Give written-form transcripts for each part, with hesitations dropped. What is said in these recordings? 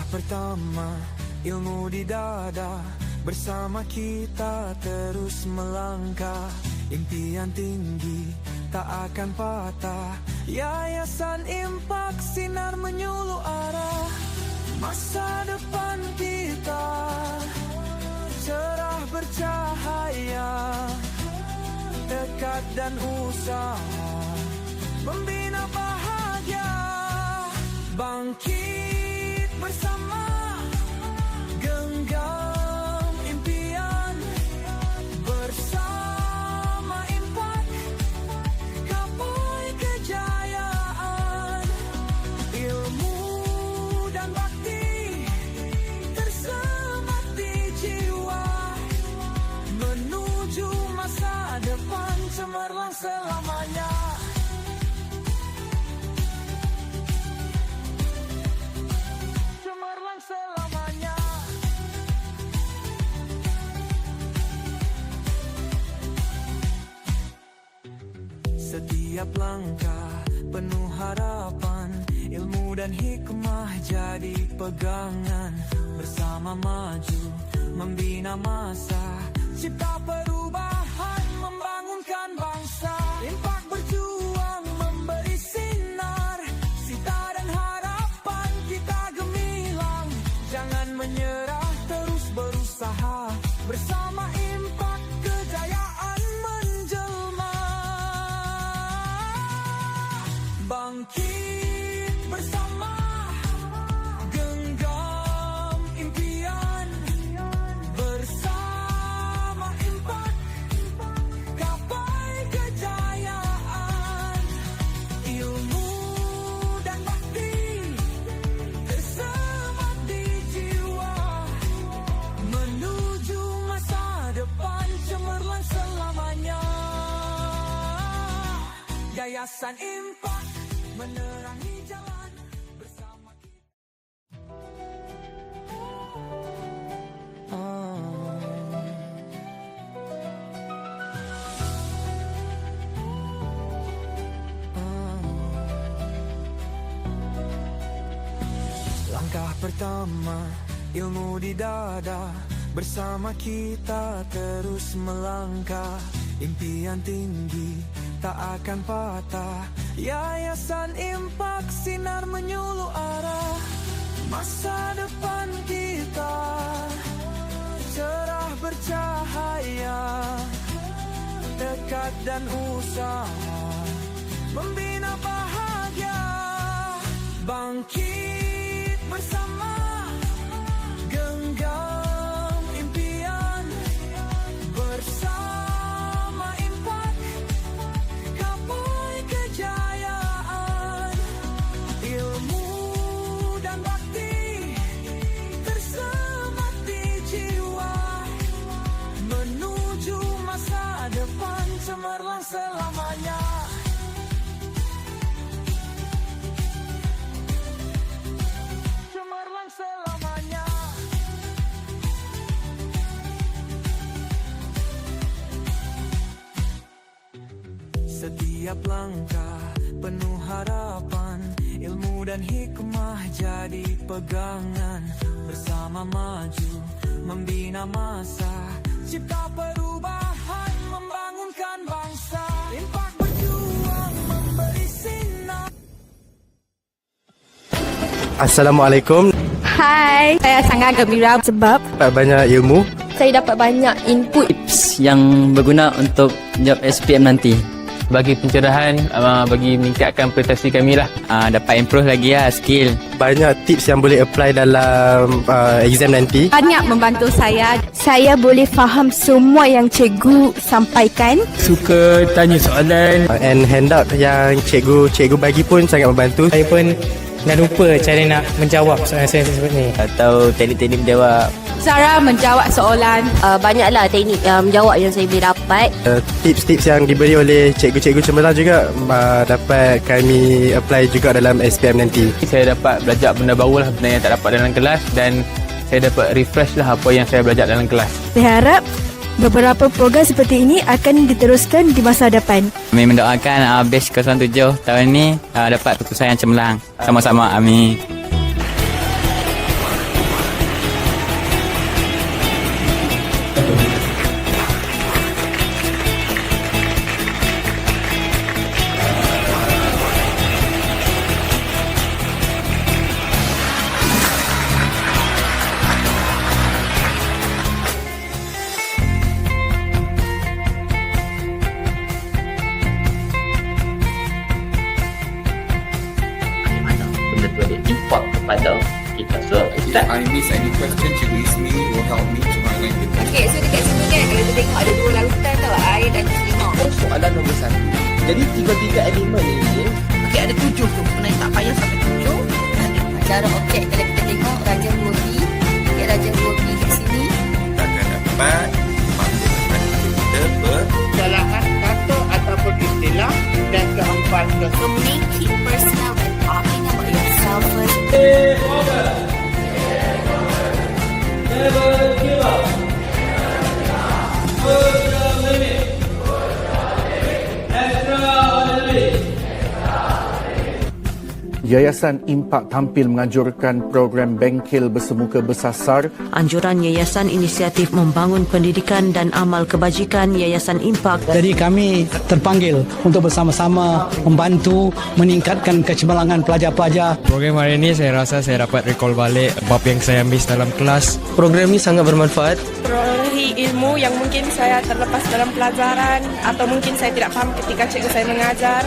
Langkah pertama, ilmu di dada. Bersama kita terus melangkah. Impian tinggi tak akan patah. Yayasan Impak sinar menyuluh arah. Masa depan kita cerah bercahaya. Dekat dan usaha membina bahagia. Bangkit bersama, genggam impian. Bersama Impak gapai kejayaan. Ilmu dan bakti tersemat di jiwa. Menuju masa depan cemerlang selamanya. Cemerlang selamanya. Setiap langkah penuh harapan. Ilmu dan hikmah jadi pegangan. Bersama maju membina masa. Cipta perubahan membangunkan bangsa. Impak berjuang memberi sinar. Cita dan harapan kita gemilang. Jangan menyerah, terus berusaha. Bersama Impak kejayaan menjelma. Bangkit bersama, genggam impian. Bersama Impak gapai kejayaan. Ilmu dan bakti tersemat di jiwa. Menuju masa depan cemerlang selamanya. Yayasan Impak menerangi jalan bersama kita. Langkah pertama, ilmu di dada. Bersama kita terus melangkah. Impian tinggi tak akan patah. Yayasan Impak sinar menyuluh arah. Masa depan kita cerah bercahaya. Dekat dan usaha membina bahagia. Bangkit bersama, genggam impian. Bersama Impak gapai kejayaan. Ilmu dan bakti tersemat di jiwa. Menuju masa depan cemerlang selamanya. Cemerlang selamanya. Setiap langkah penuh harapan. Ilmu dan hikmah jadi pegangan. Bersama maju membina masa. Cipta perubahan membangunkan bangsa. Impak berjuang memberi sinar. Assalamualaikum. Hai, saya sangat gembira sebab Dapat banyak ilmu. saya dapat banyak input. Tips yang berguna untuk job SPM nanti. Bagi pencerahan, bagi meningkatkan prestasi kami lah. Dapat improve lagi lah skill. Banyak tips yang boleh apply dalam exam nanti. Banyak membantu saya. Saya boleh faham semua yang cikgu sampaikan. Suka tanya soalan. And handout yang cikgu bagi pun sangat membantu. Saya pun dah lupa cara nak menjawab soalan saya tersebut ni. Atau teknik-teknik menjawab. Cara menjawab soalan. Banyaklah teknik menjawab yang saya boleh dapat. Tips-tips yang diberi oleh cikgu-cikgu cemerlang juga dapat kami apply juga dalam SPM nanti. Saya dapat belajar benda baru lah, benda yang tak dapat dalam kelas. Dan saya dapat refresh lah apa yang saya belajar dalam kelas. Saya harap beberapa program seperti ini akan diteruskan di masa depan. Kami mendoakan batch 07 tahun ni dapat keputusan yang cemerlang. Sama-sama, amin. I miss any question, Cikgu Ismi will help me to highlight the question. Okay, so dekat sini kan, kalau kita tengok ada 2 lautan tau, air dan selimut. Soalan nombor 1. Jadi 3 elemen ini, Okay, ada 7 tu. Sebenarnya tak payah sampai 7. Cara objek kalau kita tengok, rajang 2B. Okay, rajang 2B kat sini. Akan dapat menggunakan kita kesalahan kata ataupun istilah dan keempat So make it personal when talking about yourself first. Yayasan Impak tampil menganjurkan program bengkel bersemuka bersasar. Anjuran Yayasan Inisiatif Membangun Pendidikan dan Amal Kebajikan Yayasan Impak. Jadi kami terpanggil untuk bersama-sama membantu meningkatkan kecemerlangan pelajar-pelajar. Program hari ini saya rasa saya dapat recall balik bab yang saya ambil dalam kelas. Program ini sangat bermanfaat. Perolehi ilmu yang mungkin saya terlepas dalam pelajaran atau mungkin saya tidak faham ketika cikgu saya mengajar.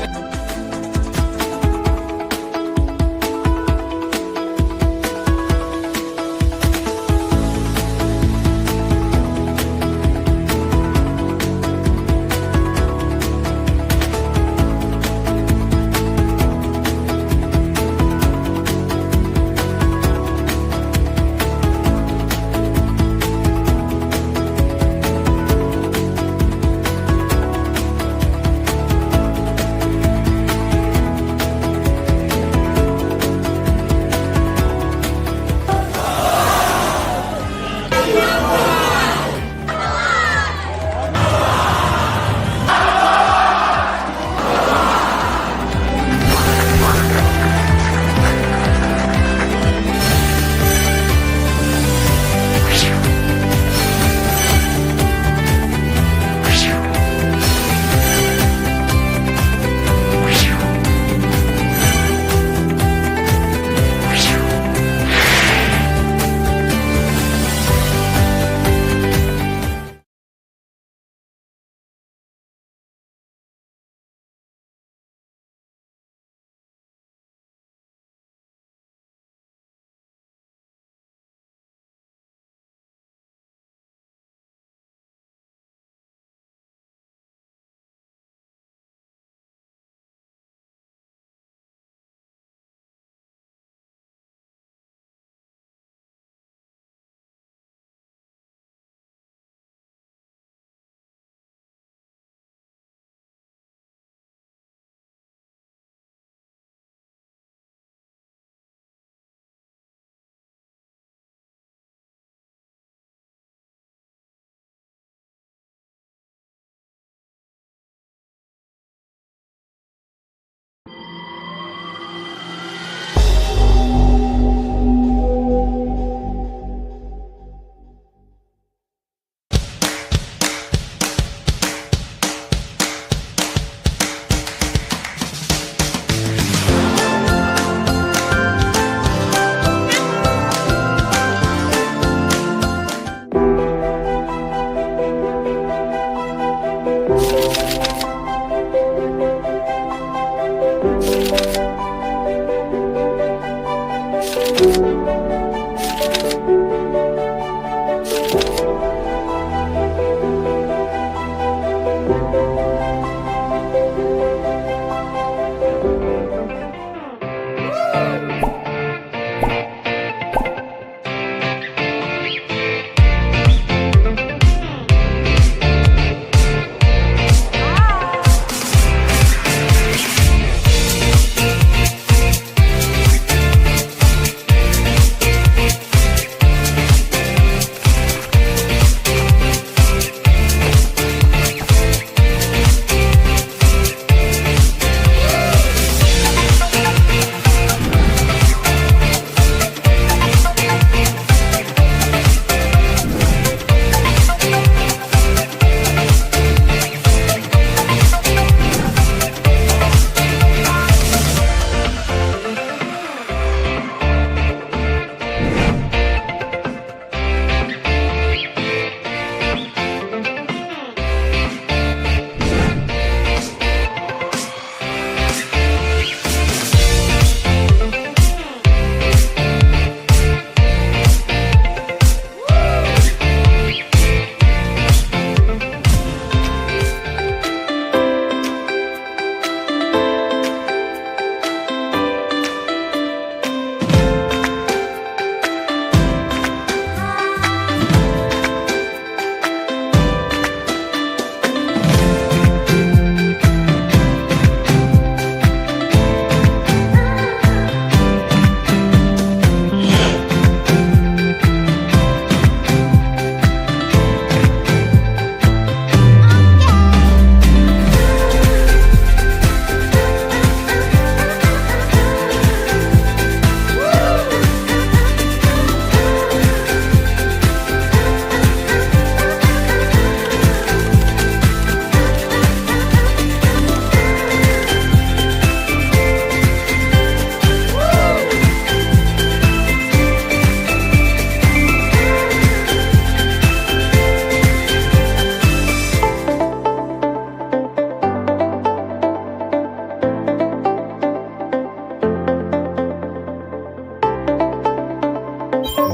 Sinar,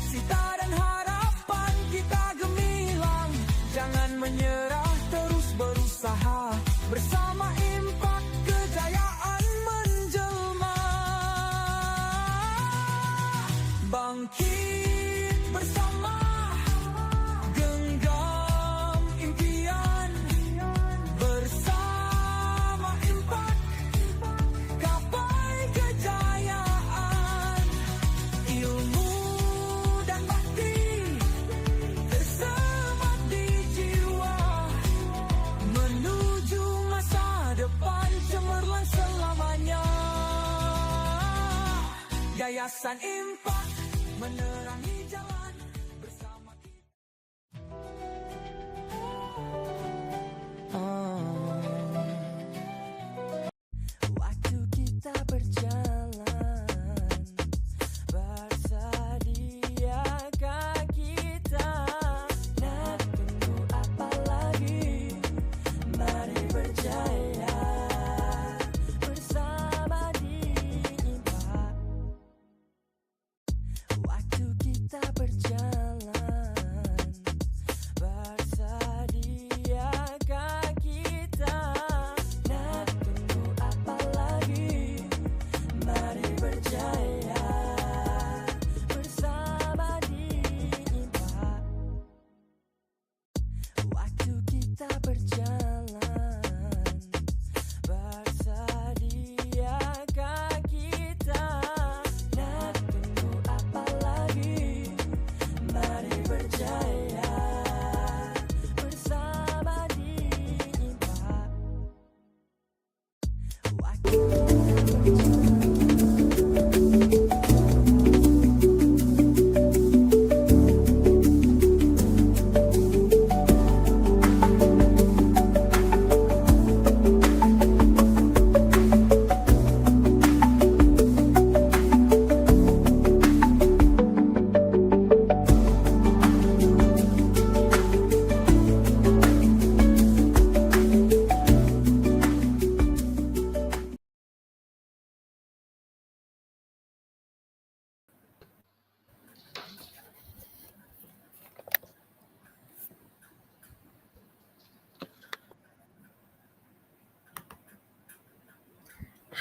cita dan harapan kita gemilang. Jangan menyerah, terus berusaha. Bersama impak kejayaan menjelma. Bangkit bersama, genggam impian. Bersama impak, gapai kejayaan. Ilmu dan bakti tersemat di jiwa. Menuju masa depan cemerlang selamanya. Yayasan Impak menerangi jalan bersama kita. Waktu kita berjalan, bersediakah kita? Nak tunggu apa lagi? Mari berjaya bersama di Impak. Waktu kita berjalan, bersediakah kita? Nak tunggu apa lagi? Mari berjaya bersama di Impak. Waktu kita berjalan, bersediakah kita? Nak tunggu apa lagi? Mari berjaya bersama di Impak.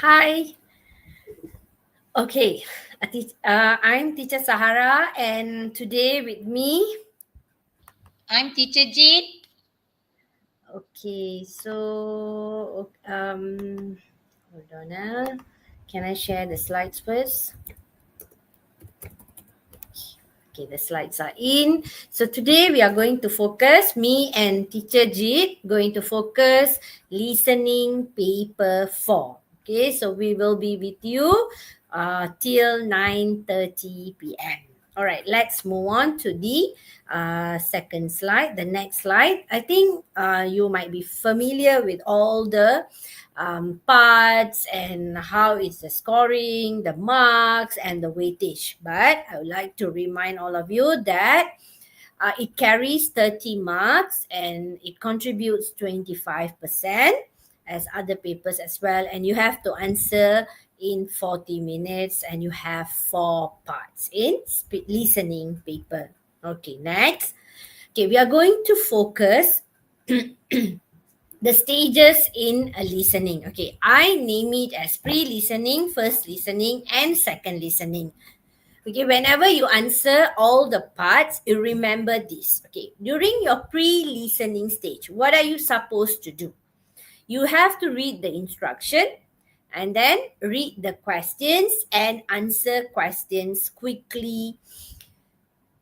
Hi. Okay. I'm Teacher Sahara, and today with me, I'm Teacher Jit. okay, so hold on. Can I share the slides first? Okay, the slides are in. So today we are going to focus, me and Teacher Jit, going to focus listening paper 4. Okay, so we will be with you till 9:30 p.m. All right, let's move on to the second slide, the next slide. I think you might be familiar with all the parts and how is the scoring, the marks, and the weightage. But I would like to remind all of you that it carries 30 marks and it contributes 25% as other papers as well. And you have to answer in 40 minutes and you have 4 parts in listening paper. Okay, next. Okay, we are going to focus the stages in listening. Okay, I name it as pre-listening, first listening, and second listening. Okay, whenever you answer all the parts, you remember this. Okay, during your pre-listening stage, what are you supposed to do? You have to read the instruction and then read the questions and answer questions quickly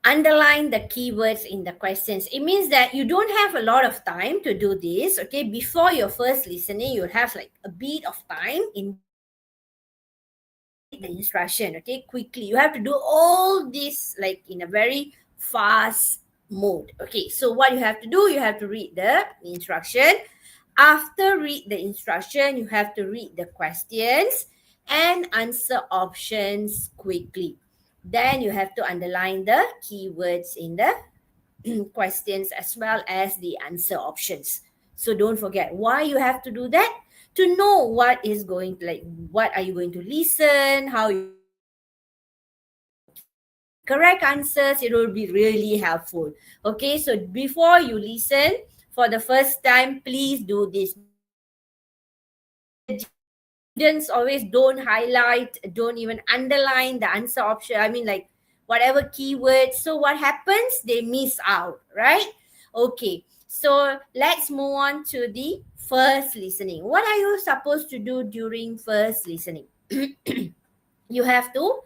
underline the keywords in the questions. It means that you don't have a lot of time to do this. Okay, before your first listening, you'll have like a bit of time in the instruction. Okay, quickly. You have to do all this like in a very fast mode. Okay, so what you have to do, you have to read the instruction. After read the instruction, you have to read the questions and answer options quickly. Then you have to underline the keywords in the questions as well as the answer options. So don't forget why you have to do that. To know what is going to, like, what are you going to listen, how you correct answers, it will be really helpful. Okay, so before you listen for the first time, please do this. Students always don't highlight, don't even underline the answer option. I mean, like whatever keywords. So what happens? They miss out, right? Okay, so let's move on to the first listening. What are you supposed to do during first listening? You have to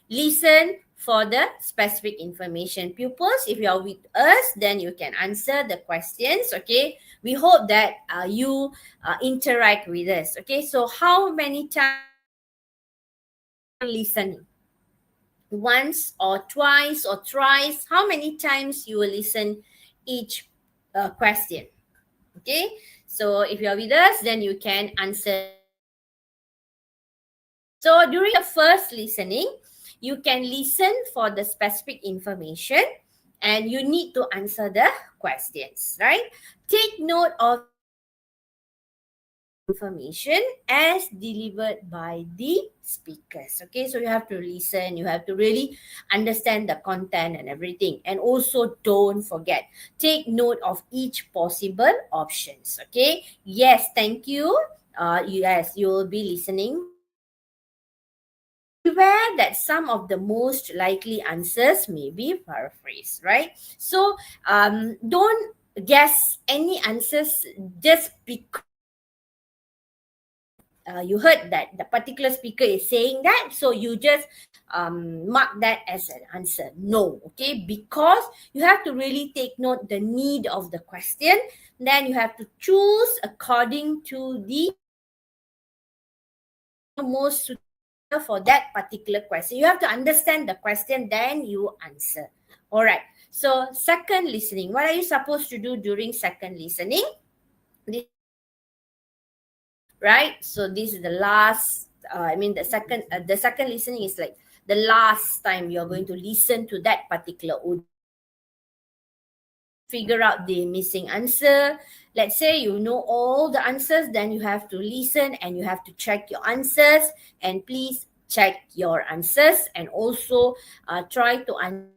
listen for the specific information. Pupils, if you are with us, then you can answer the questions. Okay, we hope that you interact with us. Okay, so how many times listening? Once or twice or thrice? How many times you will listen each question? Okay, so if you are with us, then you can answer. So during the first listening, you can listen for the specific information and you need to answer the questions, right? Take note of information as delivered by the speakers. Okay, so you have to listen, you have to really understand the content and everything. And also don't forget, take note of each possible options. Okay, yes, thank you. Yes, you will be listening. Beware that some of the most likely answers may be paraphrased, right? So don't guess any answers just because you heard that the particular speaker is saying that, so you just mark that as an answer. No, okay, because you have to really take note the need of the question. Then you have to choose according to the most suitable for that particular question. You have to understand the question, then you answer. All right. So second listening, what are you supposed to do during second listening? Right. So this is the last. The second listening is like the last time you're going to listen to that particular audio. Figure out the missing answer. Let's say you know all the answers, then you have to listen and you have to check your answers. And please check your answers and also try to answer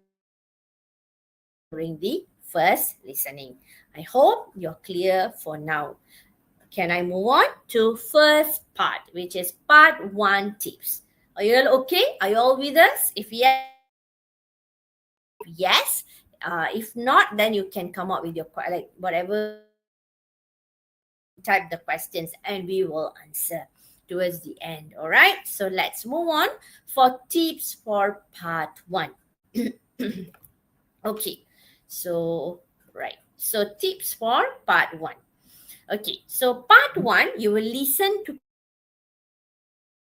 during the first listening. I hope you're clear for now. Can I move on to first part, which is part 1 tips? Are you all okay? Are you all with us? If yes, if not, then you can come up with your whatever, type the questions and we will answer towards the end. All right, so let's move on for tips for part 1. Okay, so right, so tips for part 1. Okay, so part 1, you will listen to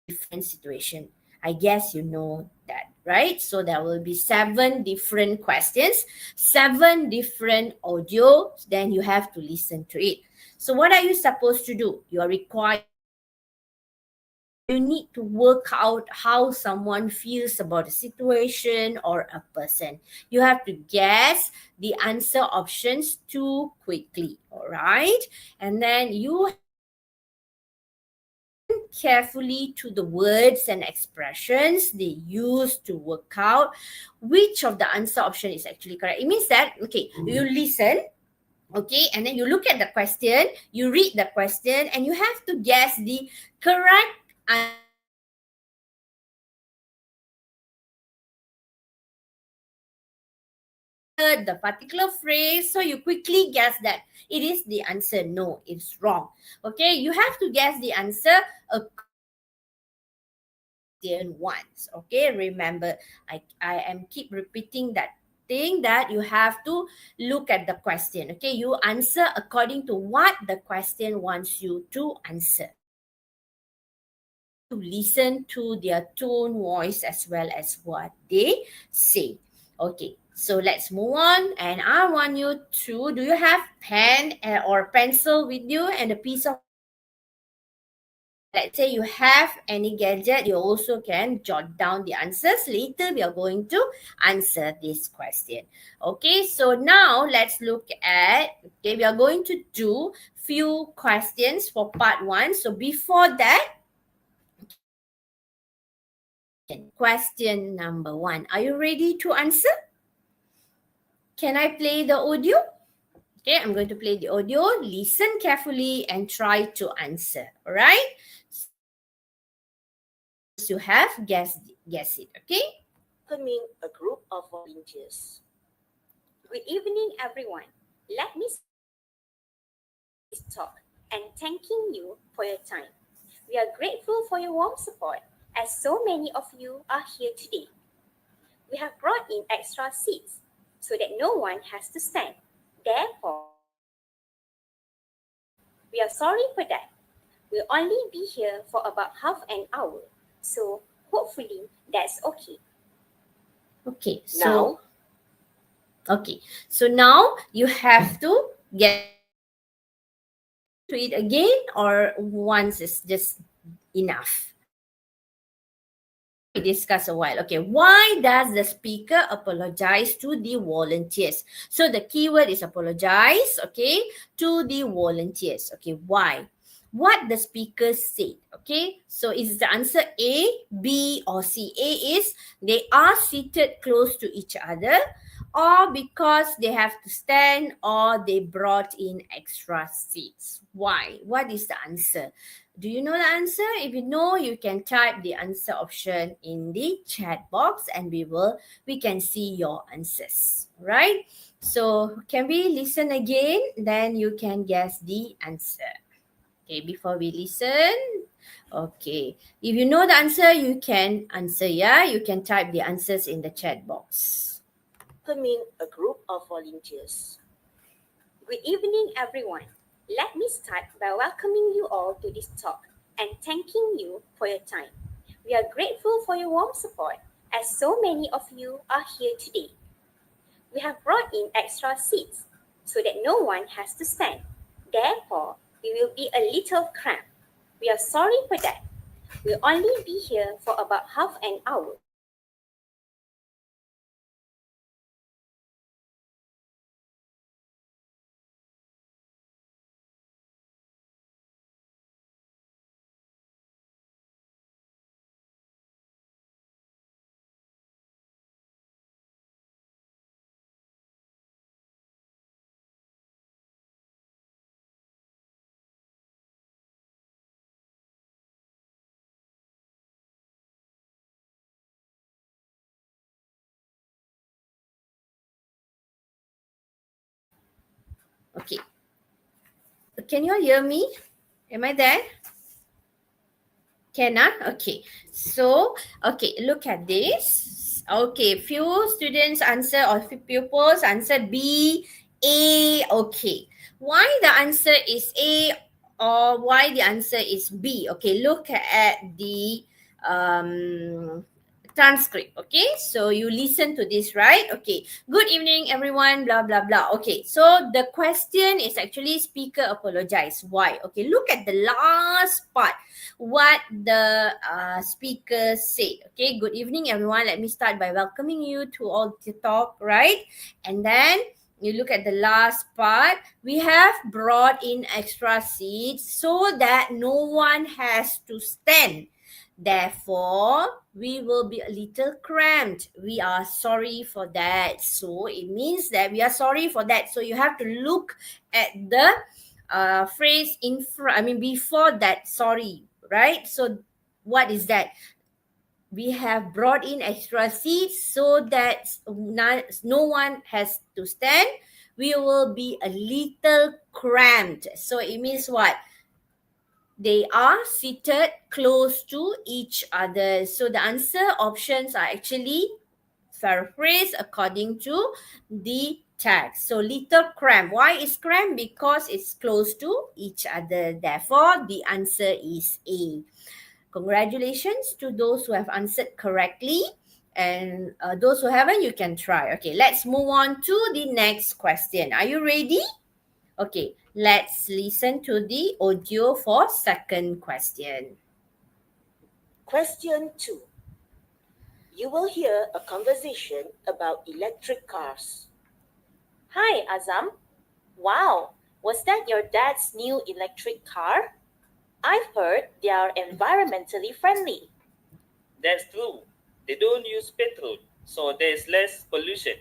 different situation. I guess you know that, right? So there will be 7 different questions, 7 different audio, then you have to listen to it. So what are you supposed to do? You are required, you need to work out how someone feels about a situation or a person. You have to guess the answer options too quickly, all right? And then you carefully to the words and expressions they use to work out which of the answer option is actually correct. It means that, okay, you listen, okay, and then you look at the question, you read the question, and you have to guess the correct answer. The particular phrase, so you quickly guess that it is the answer. No, it's wrong. Okay, you have to guess the answer once. Okay, remember, I am keep repeating that thing that you have to look at the question. Okay, you answer according to what the question wants you to answer. To listen to their tone, voice, as well as what they say. Okay, so let's move on. And I want you to, do you have pen or pencil with you and a piece of, let's say you have any gadget, you also can jot down the answers. Later, we are going to answer this question. Okay, so now let's look at, okay, we are going to do few questions for part 1. So before that, question number 1. Are you ready to answer? Can I play the audio? Okay, I'm going to play the audio. Listen carefully and try to answer. All right? You have guess it. Okay? Welcoming a group of volunteers. Good evening, everyone. Let me talk and thanking you for your time. We are grateful for your warm support, as so many of you are here today. We have brought in extra seats so that no one has to stand. Therefore, we are sorry for that. We'll only be here for about half an hour, so hopefully that's okay. Okay, so now you have to get to it again, or once is just enough. We discussed a while. Okay, why does the speaker apologize to the volunteers? So the keyword is apologize, okay, to the volunteers. Okay, why? What the speaker said. Okay, so is the answer A, B, or C? A is they are seated close to each other, or because they have to stand, or they brought in extra seats. Why? What is the answer? Do you know the answer? If you know, you can type the answer option in the chat box and we can see your answers. Right? So can we listen again? Then you can guess the answer. Okay, before we listen. Okay. If you know the answer, you can answer, yeah? You can type the answers in the chat box. Welcoming a group of volunteers. Good evening, everyone. Let me start by welcoming you all to this talk and thanking you for your time. We are grateful for your warm support, as so many of you are here today. We have brought in extra seats so that no one has to stand. Therefore, we will be a little cramped. We are sorry for that. We'll only be here for about half an hour. Okay. Can you all hear me? Am I there? Cannot? Okay. So, okay, look at this. Okay, few students answer or few pupils answered B, A. Okay. Why the answer is A or why the answer is B? Okay, look at the transcript. Okay, so you listen to this, right? Okay, good evening everyone, blah blah blah. Okay, so the question is actually speaker apologize. Why? Okay, look at the last part, what the speaker said. Okay, good evening everyone, let me start by welcoming you to all the talk, right? And then you look at the last part, we have brought in extra seats so that no one has to stand. Therefore, we will be a little cramped. We are sorry for that. So it means that we are sorry for that. So you have to look at the phrase in front, before that, sorry, right? So what is that? We have brought in extra seats so that no one has to stand. We will be a little cramped. So it means what? They are seated close to each other. So the answer options are actually paraphrase according to the text. So little cramp. Why is cramp? Because it's close to each other. Therefore, the answer is A. Congratulations to those who have answered correctly. And those who haven't, you can try. Okay, let's move on to the next question. Are you ready? Okay, let's listen to the audio for second question. Question 2. You will hear a conversation about electric cars. Hi, Azam. Wow, was that your dad's new electric car? I've heard they are environmentally friendly. That's true. They don't use petrol, so there's less pollution.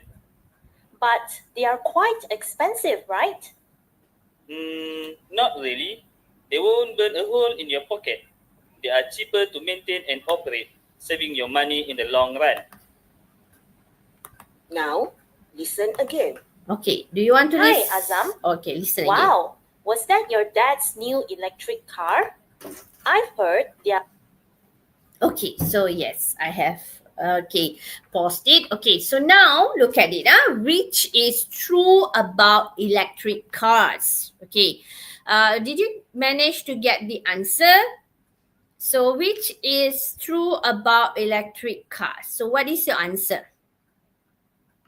But they are quite expensive, right? Not really. They won't burn a hole in your pocket. They are cheaper to maintain and operate, saving your money in the long run. Now, listen again. Okay, do you want to Hi, listen? Azam. Okay, listen again. Wow, was that your dad's new electric car? I've heard they are... Okay, so yes, I have paused it. Okay, so now look at it. Which is true about electric cars? Okay, did you manage to get the answer? So which is true about electric cars? So what is your answer?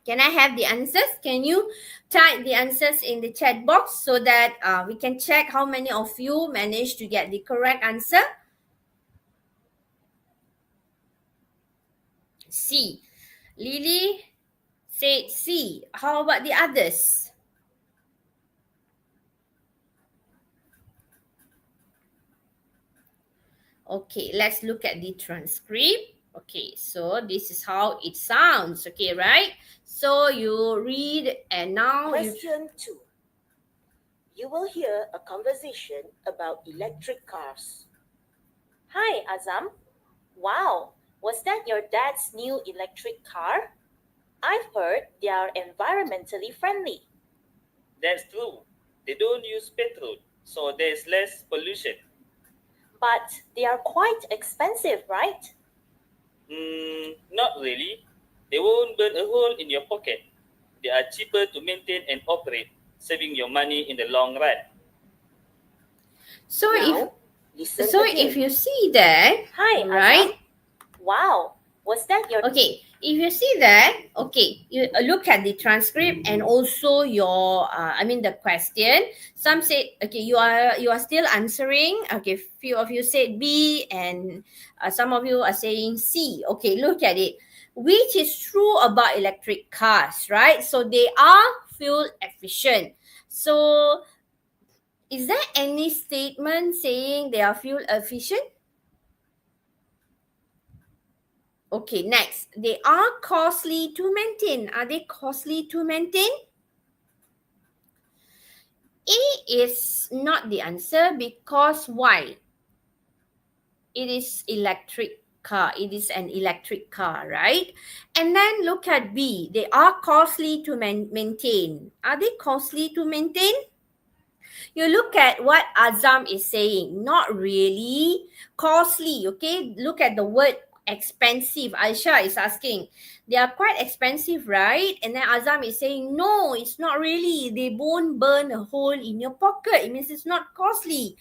Can I have the answers? Can you type the answers in the chat box so that we can check how many of you managed to get the correct answer? C. Lily said C. How about the others? Okay, let's look at the transcript. Okay, so this is how it sounds. Okay, right? So you read and now Question 2. You will hear a conversation about electric cars. Hi, Azam. Wow, was that your dad's new electric car? I've heard they are environmentally friendly. That's true. They don't use petrol, so there's less pollution. But they are quite expensive, right? Not really. They won't burn a hole in your pocket. They are cheaper to maintain and operate, saving your money in the long run. So Now, if you see that, Hi, right? Azam. Wow, was that your... Okay, if you see that, okay, you look at the transcript and also your, the question. Some said, okay, you are still answering. Okay, few of you said B and some of you are saying C. Okay, look at it. Which is true about electric cars, right? So they are fuel efficient. So is there any statement saying they are fuel efficient? Okay, next. They are costly to maintain. Are they costly to maintain? A is not the answer because why? It is electric car. It is an electric car, right? And then look at B. They are costly to maintain. Are they costly to maintain? You look at what Azam is saying. Not really costly, okay? Look at the word expensive. Aisha is asking, they are quite expensive, right? And then Azam is saying, no, it's not really. They won't burn a hole in your pocket. It means it's not costly.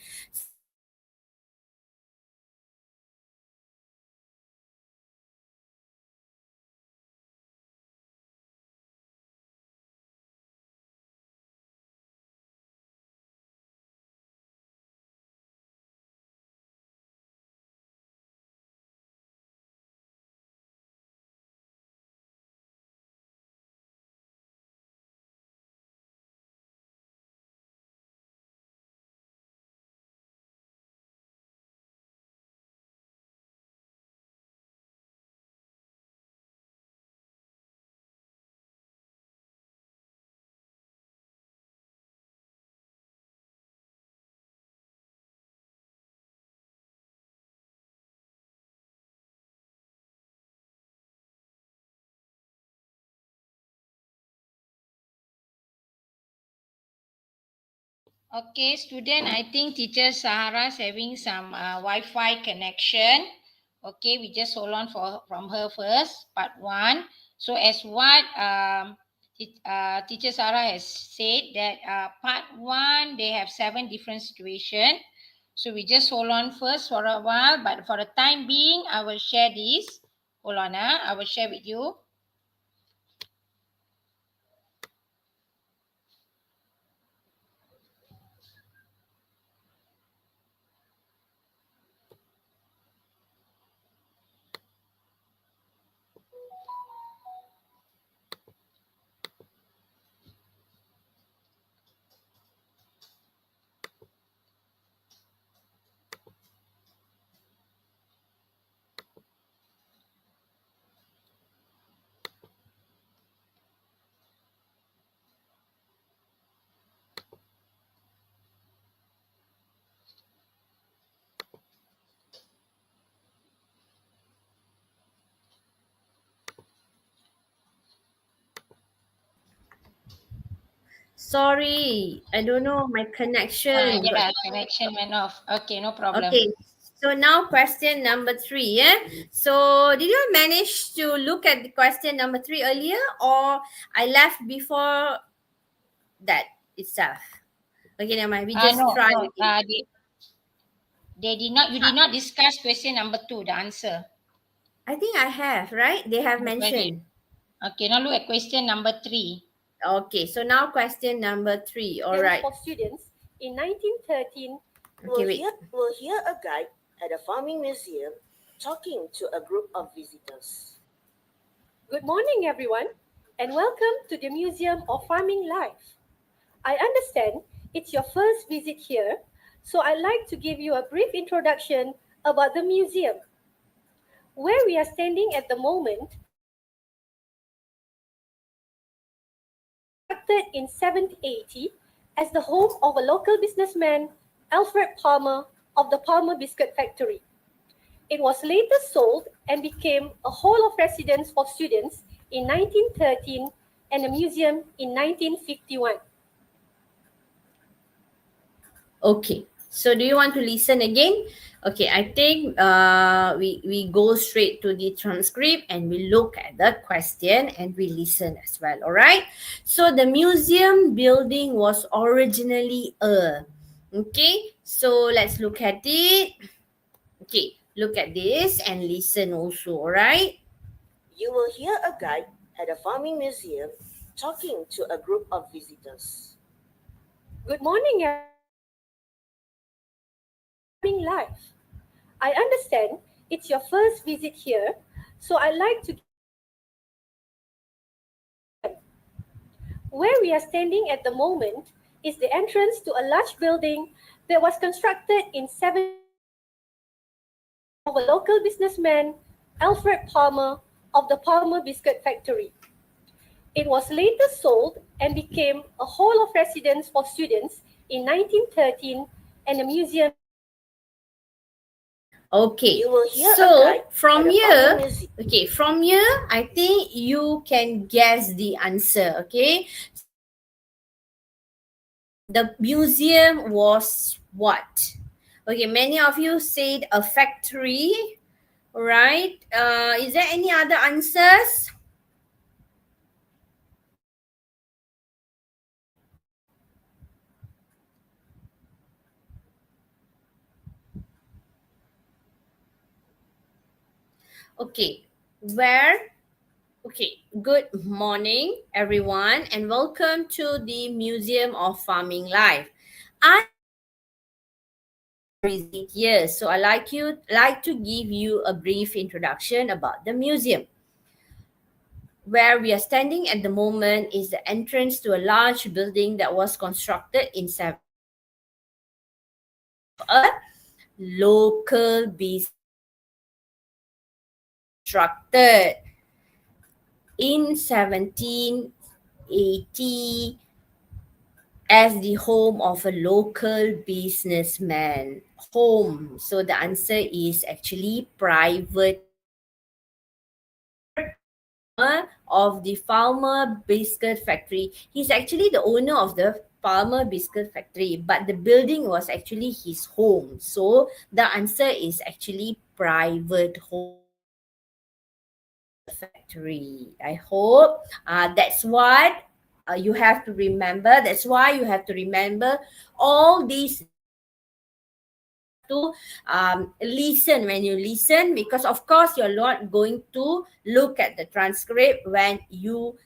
Okay, student, I think teacher Sahara is having some Wi-Fi connection. Okay, we just hold on from her first, part 1. So as what teacher Sarah has said that part 1, they have 7 different situations. So we just hold on first for a while, but for the time being, I will share this. Hold on, I will share with you. Sorry, I don't know my connection. Yeah, connection went off. Okay, no problem. Okay, so now question number 3. Yeah. So did you manage to look at the question number 3 earlier, or I left before that itself? Okay, never mind. We just try again. They did not. You did not discuss question number 2. The answer. I think I have, right? They have mentioned. Okay, now look at question number 3. Okay, so now question number 3. All right. For students in 1913, Okay, we'll hear a guide at a farming museum talking to a group of visitors. Good morning, everyone, and welcome to the Museum of Farming Life. I understand it's your first visit here, so I'd like to give you a brief introduction about the museum. Where we are standing at the moment, constructed in 1780 as the home of a local businessman, Alfred Palmer, of the Palmer Biscuit Factory. It was later sold and became a hall of residence for students in 1913 and a museum in 1951. Okay, so do you want to listen again? Okay, I think we go straight to the transcript and we look at the question and we listen as well. All right. So the museum building was originally okay. So let's look at it. Okay, look at this and listen also. All right. You will hear a guide at a farming museum talking to a group of visitors. Good morning, Farming Life. I understand it's your first visit here, so I'd like to. Where we are standing at the moment is the entrance to a large building that was constructed in 1780 of a local businessman, Alfred Palmer, of the Palmer Biscuit Factory. It was later sold and became a hall of residence for students in 1913 and a museum. Okay, so from here, I think you can guess the answer. Okay, the museum was what? Okay, many of you said a factory, right? Is there any other answers? Okay, good morning, everyone, and welcome to the Museum of Farming Life. I visit here, so I like to give you a brief introduction about the museum. Where we are standing at the moment is the entrance to a large building that was constructed in a local business constructed in 1780 as the home of a local businessman. Home. So the answer is actually private of the Palmer Biscuit Factory. He's actually the owner of the Palmer Biscuit Factory, but the building was actually his home. So the answer is actually private home. factory. I hope that's what you have to remember. That's why you have to remember all these to listen when you listen, because of course you're not going to look at the transcript when you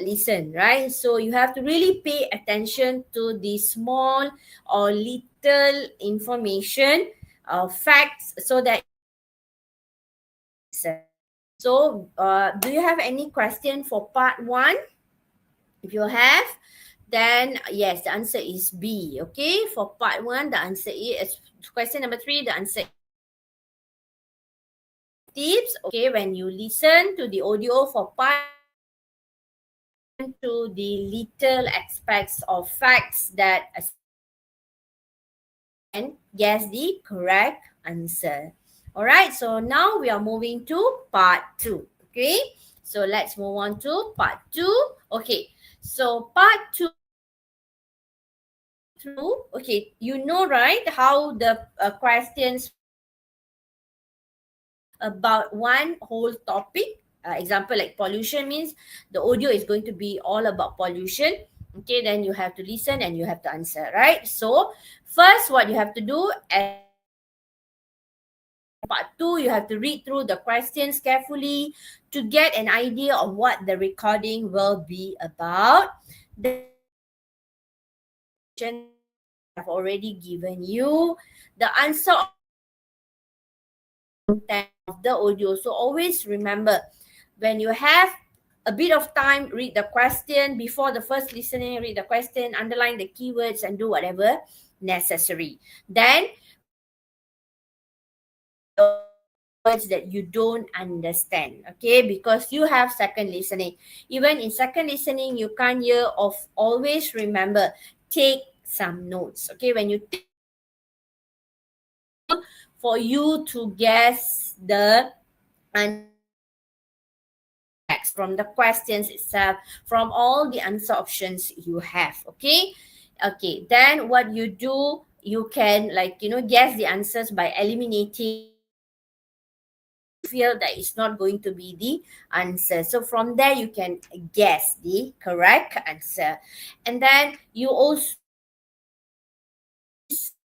listen, right? So you have to really pay attention to the small or little information facts so that so do you have any question for part 1? If you have, then yes, the answer is B. Okay, for part 1, the answer is question number 3. The answer is tips. Okay, when you listen to the audio for part to the little aspects of facts that and guess the correct answer. All right, so now we are moving to part 2. Okay, so let's move on to part 2. Okay, so part 2 through, okay, you know, right, how the questions about one whole topic. Example like pollution means the audio is going to be all about pollution. Okay, then you have to listen and you have to answer, right? So first, what you have to do at part 2, you have to read through the questions carefully to get an idea of what the recording will be about. The I've already given you the answer of the audio. So always remember, when you have a bit of time, read the question before the first listening, read the question, underline the keywords and do whatever necessary. Then words that you don't understand, okay, because you have second listening. Even in second listening, you can't hear of, always remember, take some notes, okay, when you take for you to guess the answer from the questions itself, from all the answer options you have, okay. Okay, then what you do, you can, like, you know, guess the answers by eliminating feel that it's not going to be the answer. So from there you can guess the correct answer. And then you also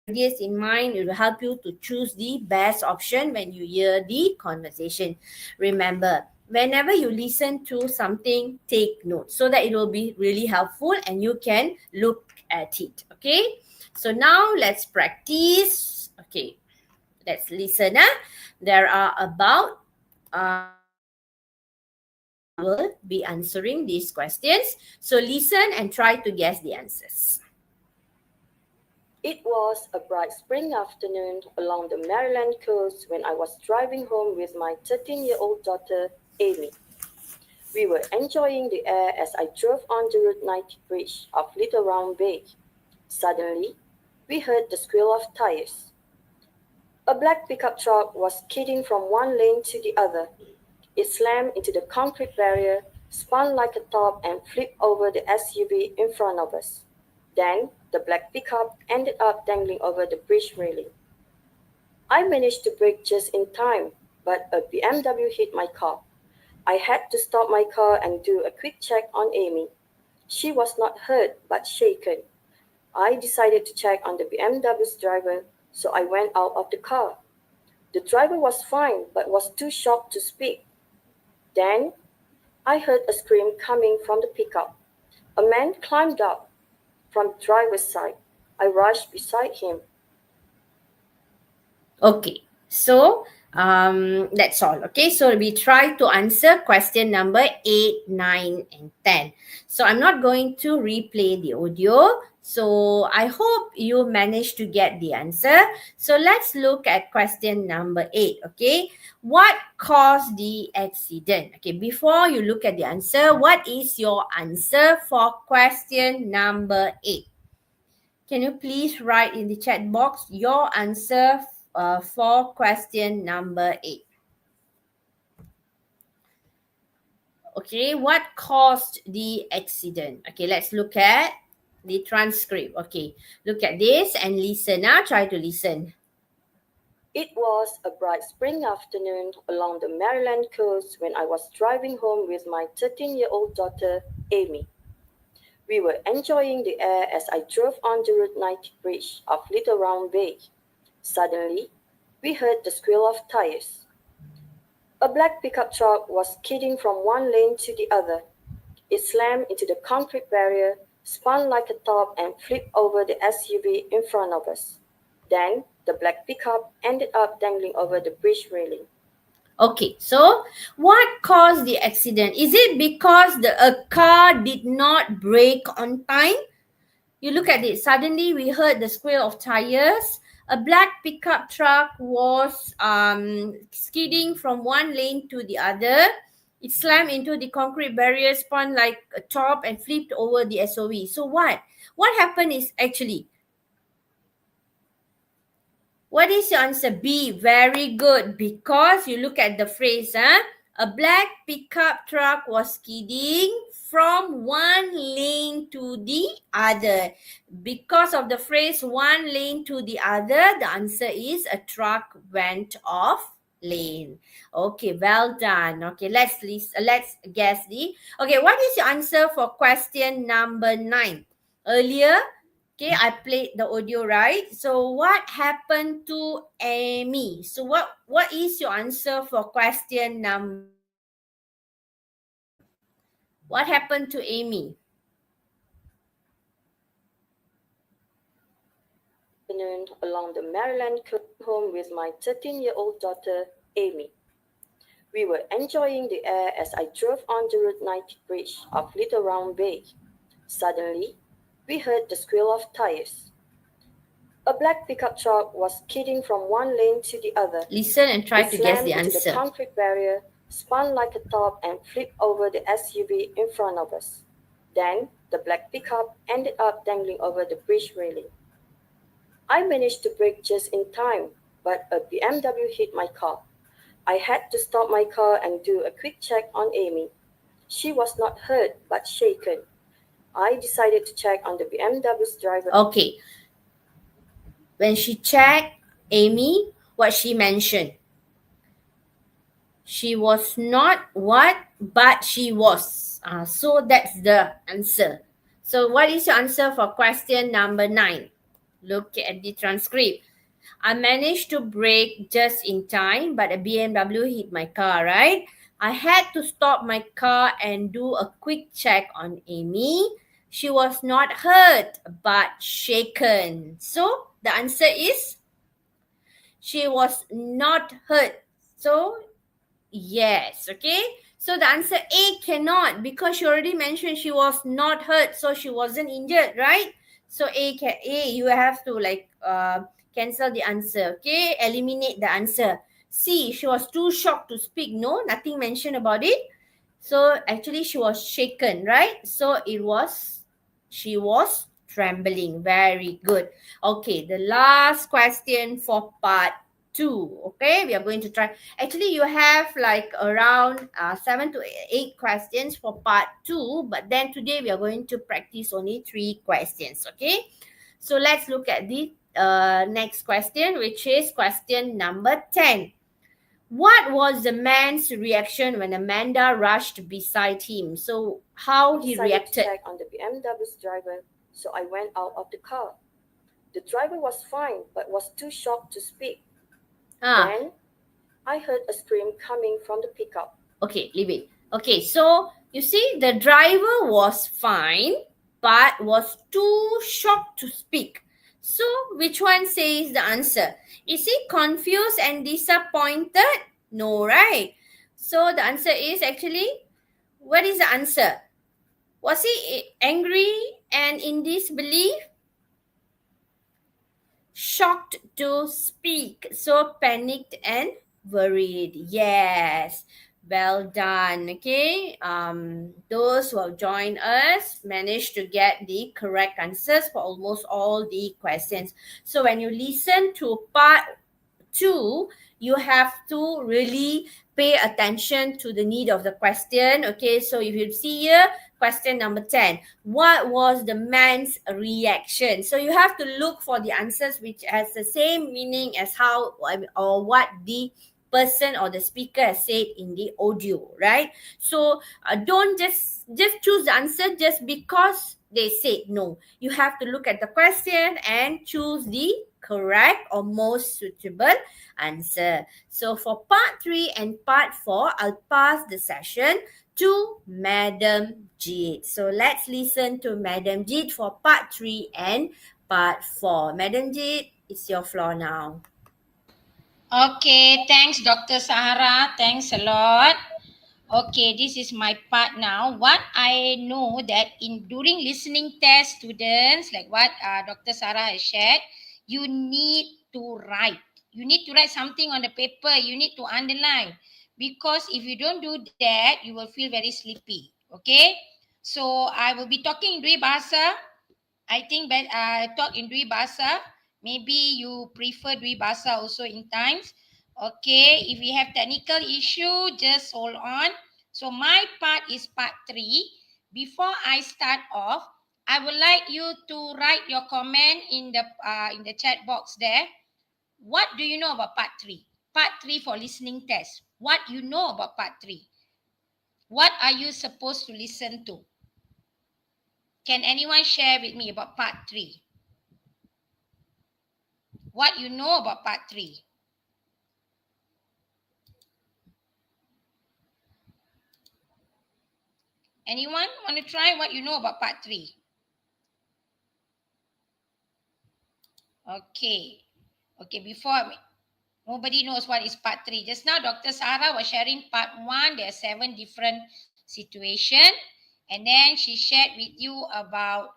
ideas in mind, it will help you to choose the best option when you hear the conversation. Remember, whenever you listen to something, take notes so that it will be really helpful and you can look at it. Okay, so now let's practice. Okay, let's listen. There are about will be answering these questions. So listen and try to guess the answers. It was a bright spring afternoon along the Maryland coast when I was driving home with my 13-year-old daughter, Amy. We were enjoying the air as I drove on the Route 90 bridge of Little Round Bay. Suddenly, we heard the squeal of tires. A black pickup truck was skidding from one lane to the other. It slammed into the concrete barrier, spun like a top, and flipped over the SUV in front of us. Then, the black pickup ended up dangling over the bridge railing. I managed to brake just in time, but a BMW hit my car. I had to stop my car and do a quick check on Amy. She was not hurt, but shaken. I decided to check on the BMW's driver, so I went out of the car. The driver was fine, but was too shocked to speak. Then, I heard a scream coming from the pickup. A man climbed up from the driver's side. I rushed beside him. Okay, so that's all. Okay, so we try to answer question number 8, 9, and 10. So I'm not going to replay the audio. So I hope you managed to get the answer. So let's look at question number 8. Okay, what caused the accident? Okay, before you look at the answer, what is your answer for question number 8? Can you please write in the chat box your answer for question number 8? Okay, what caused the accident? Okay, let's look at the transcript. Okay, look at this and listen. Try to listen. It was a bright spring afternoon along the Maryland coast when I was driving home with my 13-year-old daughter, Amy. We were enjoying the air as I drove on the Route 90 bridge of Little Round Bay. Suddenly, we heard the squeal of tires. A black pickup truck was skidding from one lane to the other. It slammed into the concrete barrier, spun like a top, and flipped over the SUV in front of us. Then, the black pickup ended up dangling over the bridge railing. Okay, so what caused the accident? Is it because a car did not brake on time? You look at it. Suddenly, we heard the squeal of tires. A black pickup truck was skidding from one lane to the other. It slammed into the concrete barrier, spun like a top, and flipped over the SUV. So what? What happened is actually, what is your answer? B. Very good. Because you look at the phrase, a black pickup truck was skidding from one lane to the other. Because of the phrase one lane to the other, the answer is a truck went off lane. Okay, well done. Okay, let's guess the. Okay, what is your answer for question number 9? Earlier, okay, I played the audio, right? So what happened to Amy? So what is your answer for question number? What happened to Amy? Along the Maryland coast home with my 13-year-old daughter, Amy. We were enjoying the air as I drove on the Route 90 bridge of Little Round Bay. Suddenly, we heard the squeal of tires. A black pickup truck was skidding from one lane to the other. Listen and try to guess the It slammed into the answer. concrete barrier, spun like a top, and flipped over the SUV in front of us. Then, the black pickup ended up dangling over the bridge railing. I managed to brake just in time, but a BMW hit my car. I had to stop my car and do a quick check on Amy. She was not hurt, but shaken. I decided to check on the BMW's driver. Okay. When she checked Amy, what she mentioned? She was not what, but she was. So that's the answer. So what is your answer for question number 9? Look at the transcript. I managed to brake just in time, but a BMW hit my car, right? I had to stop my car and do a quick check on Amy. She was not hurt, but shaken. So the answer is she was not hurt. So yes, okay. So the answer A cannot, because she already mentioned she was not hurt, so she wasn't injured, right? So A, you have to cancel the answer, okay? Eliminate the answer. C, she was too shocked to speak. No, nothing mentioned about it. So actually she was shaken, right? So she was trembling. Very good. Okay, the last question for part 2. Okay, we are going to try. Actually, you have around 7 to 8 questions for part 2, but then today we are going to practice only 3 questions. Okay, so let's look at the next question, which is question number 10. What was the man's reaction when Amanda rushed beside him? So how he reacted? I decided to check on the BMW's driver, so I went out of the car. The driver was fine, but was too shocked to speak. Then I heard a scream coming from the pickup. Okay, leave it. Okay, so you see the driver was fine, but was too shocked to speak. So which one says the answer? Is he confused and disappointed? No, right? So the answer is actually, what is the answer? Was he angry and in disbelief? Shocked to speak, so panicked and worried. Yes, well done. Okay, those who have joined us managed to get the correct answers for almost all the questions. So when you listen to part 2, you have to really pay attention to the need of the question. Okay, so if you see here, question number 10, what was the man's reaction? So you have to look for the answers which has the same meaning as how or what the person or the speaker has said in the audio, right? So don't just choose the answer just because they said no. You have to look at the question and choose the correct or most suitable answer. So for part 3 and part 4, I'll pass the session to Madam Jit. So let's listen to Madam Jit for part 3 and part 4. Madam Jit, it's your floor now. Okay, thanks Dr. Sahara. Thanks a lot. Okay, this is my part now. What I know that during listening test, students, like what Dr. Sarah has shared, you need to write. You need to write something on the paper. You need to underline. Because if you don't do that, you will feel very sleepy. Okay? So I will be talking in Dwi Bahasa. I think talk in Dwi Bahasa. Maybe you prefer Dwi Bahasa also in times. Okay, if we have technical issue, just hold on. So my part is part 3. Before I start off, I would like you to write your comment in the chat box there. What do you know about part 3? Part 3 for listening test. What you know about part 3? What are you supposed to listen to? Can anyone share with me about part 3? What you know about part 3? Anyone want to try what you know about part 3? Okay. Okay, before nobody knows what is part 3. Just now Dr. Sarah was sharing part 1. There are 7 different situations. And then she shared with you about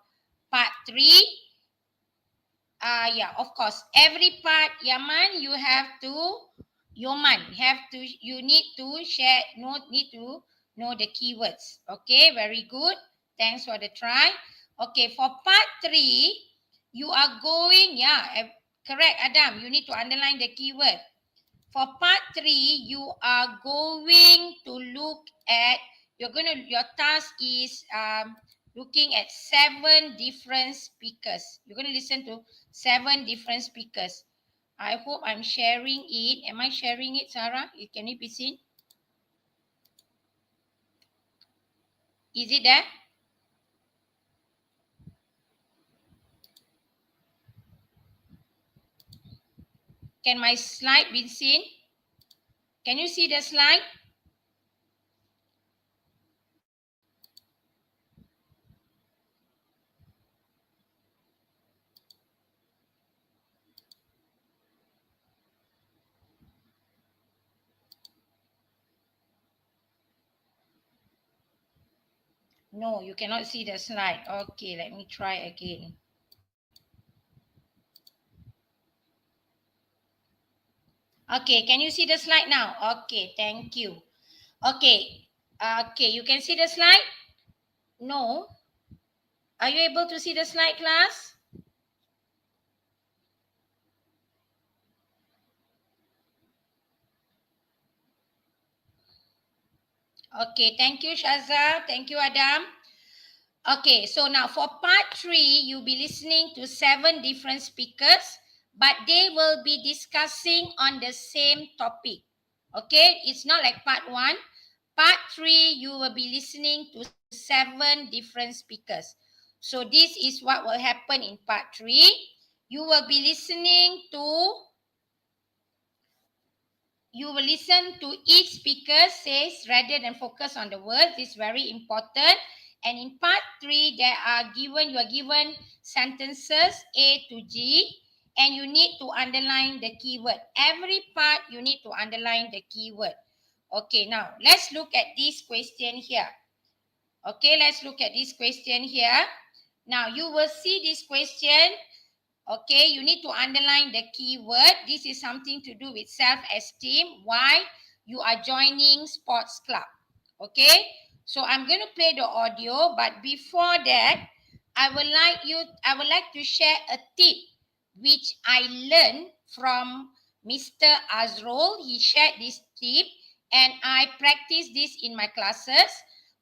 part 3. Yeah, of course. Every part, Yaman, you need to share, need to know the keywords. Okay, very good. Thanks for the try. Okay, for part 3, you are going, correct, Adam, you need to underline the keyword. For part 3, you are going to look at, your task is looking at 7 different speakers. You're going to listen to 7 different speakers. I hope I'm sharing it. Am I sharing it, Sarah? Can it be seen? Is it there? Can my slide be seen? Can you see the slide? No, you cannot see the slide. Okay, let me try again. Okay, can you see the slide now? Okay, thank you. Okay, okay, you can see the slide? No. Are you able to see the slide, class? Okay, thank you, Shaza. Thank you, Adam. Okay, so now for part 3, you'll be listening to 7 different speakers, but they will be discussing on the same topic. Okay, it's not like part 1. Part 3, you will be listening to 7 different speakers. So this is what will happen in part 3. You will be listening to listen to each speaker says rather than focus on the words. It's very important. And in part 3, you are given sentences A to G, and you need to underline the keyword. Every part you need to underline the keyword. Okay, now let's look at this question here. Okay, let's look at this question here. Now you will see this question. Okay, you need to underline the keyword. This is something to do with self-esteem. Why you are joining sports club. Okay, so I'm going to play the audio, but before that, I would like to share a tip which I learned from Mr. Azrul. He shared this tip and I practice this in my classes.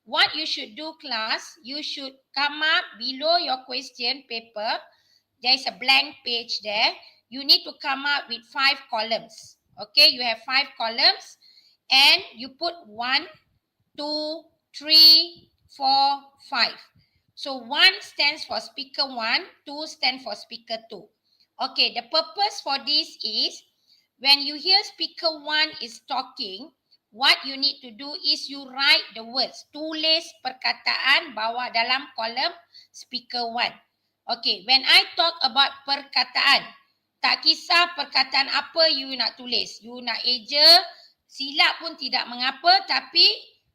What you should do, class, you should come up below your question paper. There is a blank page there. You need to come up with 5 columns. Okay, you have 5 columns and you put 1, 2, 3, 4, 5. So 1 stands for speaker 1, 2 stands for speaker 2. Okay, the purpose for this is when you hear speaker 1 is talking, what you need to do is you write the words. Tulis perkataan bawa dalam kolom speaker 1. Okay, when I talk about perkataan, tak kisah perkataan apa you nak tulis. You nak eja, silap pun tidak mengapa, tapi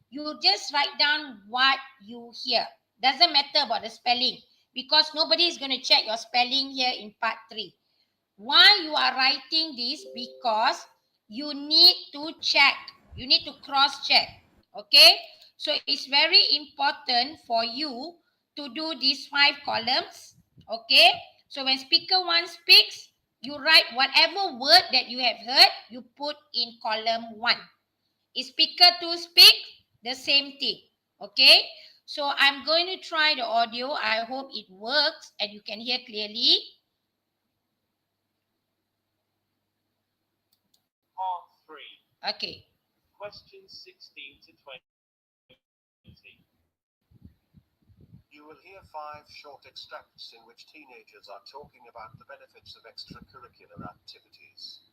you just write down what you hear. Doesn't matter about the spelling because nobody is going to check your spelling here in part 3. Why you are writing this? Because you need to check. You need to cross-check. Okay? So it's very important for you to do these 5 columns. Okay? So when speaker 1 speaks, you write whatever word that you have heard, you put in column 1. If speaker 2 speaks, the same thing. Okay? So I'm going to try the audio. I hope it works and you can hear clearly. Part 3. Okay. Questions 16 to 20. You will hear 5 short extracts in which teenagers are talking about the benefits of extracurricular activities.